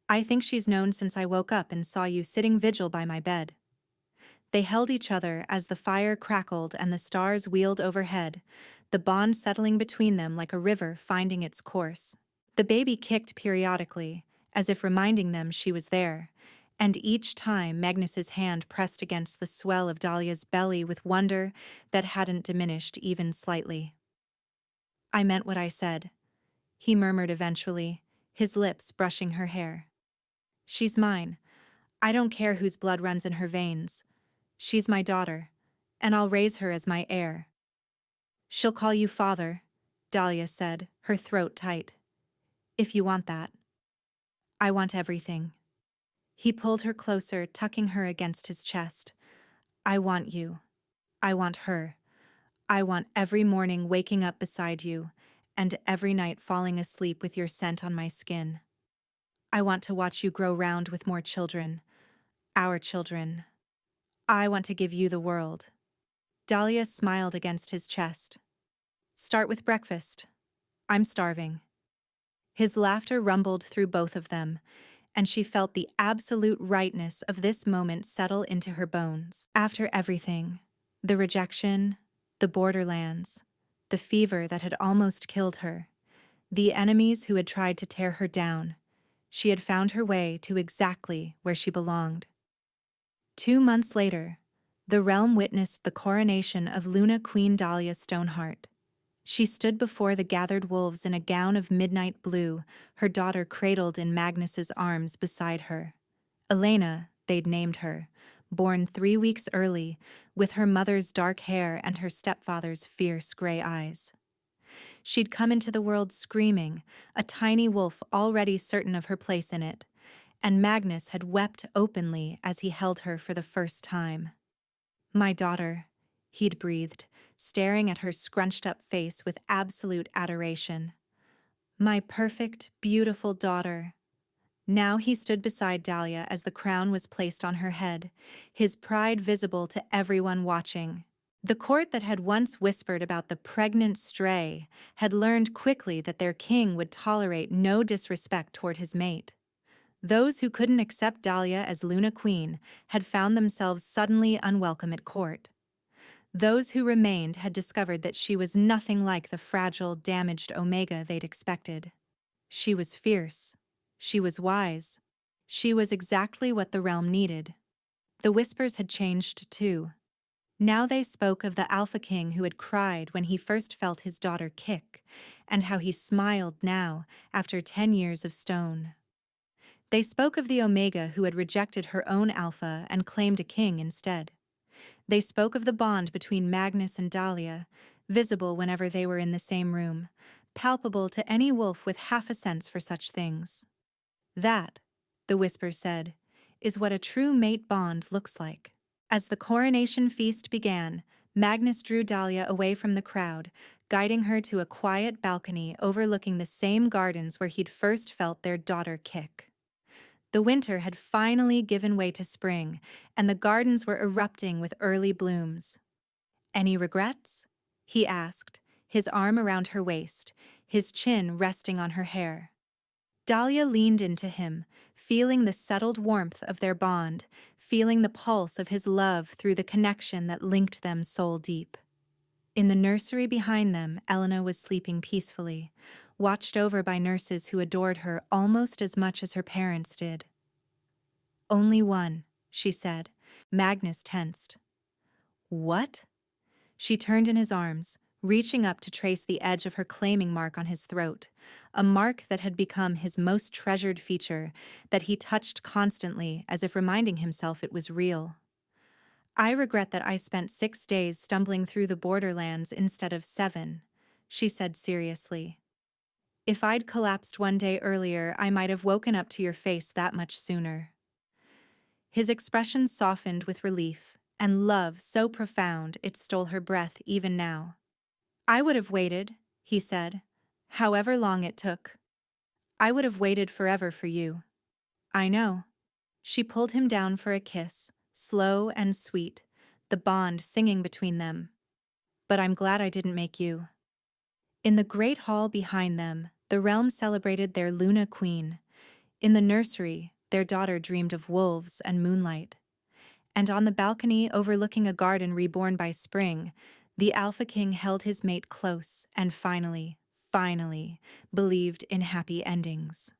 I think she's known since I woke up and saw you sitting vigil by my bed. They held each other as the fire crackled and the stars wheeled overhead, the bond settling between them like a river finding its course. The baby kicked periodically, as if reminding them she was there, and each time Magnus's hand pressed against the swell of Dahlia's belly with wonder that hadn't diminished even slightly. I meant what I said, he murmured eventually, his lips brushing her hair. She's mine. I don't care whose blood runs in her veins. She's my daughter, and I'll raise her as my heir. She'll call you father, Dahlia said, her throat tight. If you want that. I want everything. He pulled her closer, tucking her against his chest. I want you. I want her. I want every morning waking up beside you, and every night falling asleep with your scent on my skin. I want to watch you grow round with more children. Our children. I want to give you the world. Dahlia smiled against his chest. Start with breakfast. I'm starving. His laughter rumbled through both of them, and she felt the absolute rightness of this moment settle into her bones. After everything, the rejection, the borderlands, the fever that had almost killed her, the enemies who had tried to tear her down, she had found her way to exactly where she belonged. 2 months later, the realm witnessed the coronation of Luna Queen Dahlia Stoneheart. She stood before the gathered wolves in a gown of midnight blue, her daughter cradled in Magnus's arms beside her. Elena, they'd named her, born 3 weeks early, with her mother's dark hair and her stepfather's fierce gray eyes. She'd come into the world screaming, a tiny wolf already certain of her place in it, and Magnus had wept openly as he held her for the first time. My daughter, he'd breathed, staring at her scrunched-up face with absolute adoration. My perfect, beautiful daughter. Now he stood beside Dahlia as the crown was placed on her head, his pride visible to everyone watching. The court that had once whispered about the pregnant stray had learned quickly that their king would tolerate no disrespect toward his mate. Those who couldn't accept Dahlia as Luna Queen had found themselves suddenly unwelcome at court. Those who remained had discovered that she was nothing like the fragile, damaged Omega they'd expected. She was fierce. She was wise. She was exactly what the realm needed. The whispers had changed too. Now they spoke of the Alpha King who had cried when he first felt his daughter kick, and how he smiled now, after 10 years of stone. They spoke of the Omega who had rejected her own Alpha and claimed a king instead. They spoke of the bond between Magnus and Dahlia, visible whenever they were in the same room, palpable to any wolf with half a sense for such things. That, the whispers said, is what a true mate bond looks like. As the coronation feast began, Magnus drew Dahlia away from the crowd, guiding her to a quiet balcony overlooking the same gardens where he'd first felt their daughter kick. The winter had finally given way to spring, and the gardens were erupting with early blooms. Any regrets? He asked, his arm around her waist, his chin resting on her hair. Dahlia leaned into him, feeling the settled warmth of their bond, feeling the pulse of his love through the connection that linked them soul deep. In the nursery behind them, Elena was sleeping peacefully, watched over by nurses who adored her almost as much as her parents did. Only one, she said. Magnus tensed. What? She turned in his arms, reaching up to trace the edge of her claiming mark on his throat, a mark that had become his most treasured feature, that he touched constantly as if reminding himself it was real. I regret that I spent 6 days stumbling through the borderlands instead of 7, she said seriously. If I'd collapsed 1 day earlier, I might have woken up to your face that much sooner. His expression softened with relief, and love so profound it stole her breath even now. I would have waited, he said, however long it took. I would have waited forever for you. I know. She pulled him down for a kiss, slow and sweet, the bond singing between them. But I'm glad I didn't make you. In the great hall behind them, the realm celebrated their Luna Queen. In the nursery, their daughter dreamed of wolves and moonlight. And on the balcony overlooking a garden reborn by spring, the Alpha King held his mate close and finally, believed in happy endings.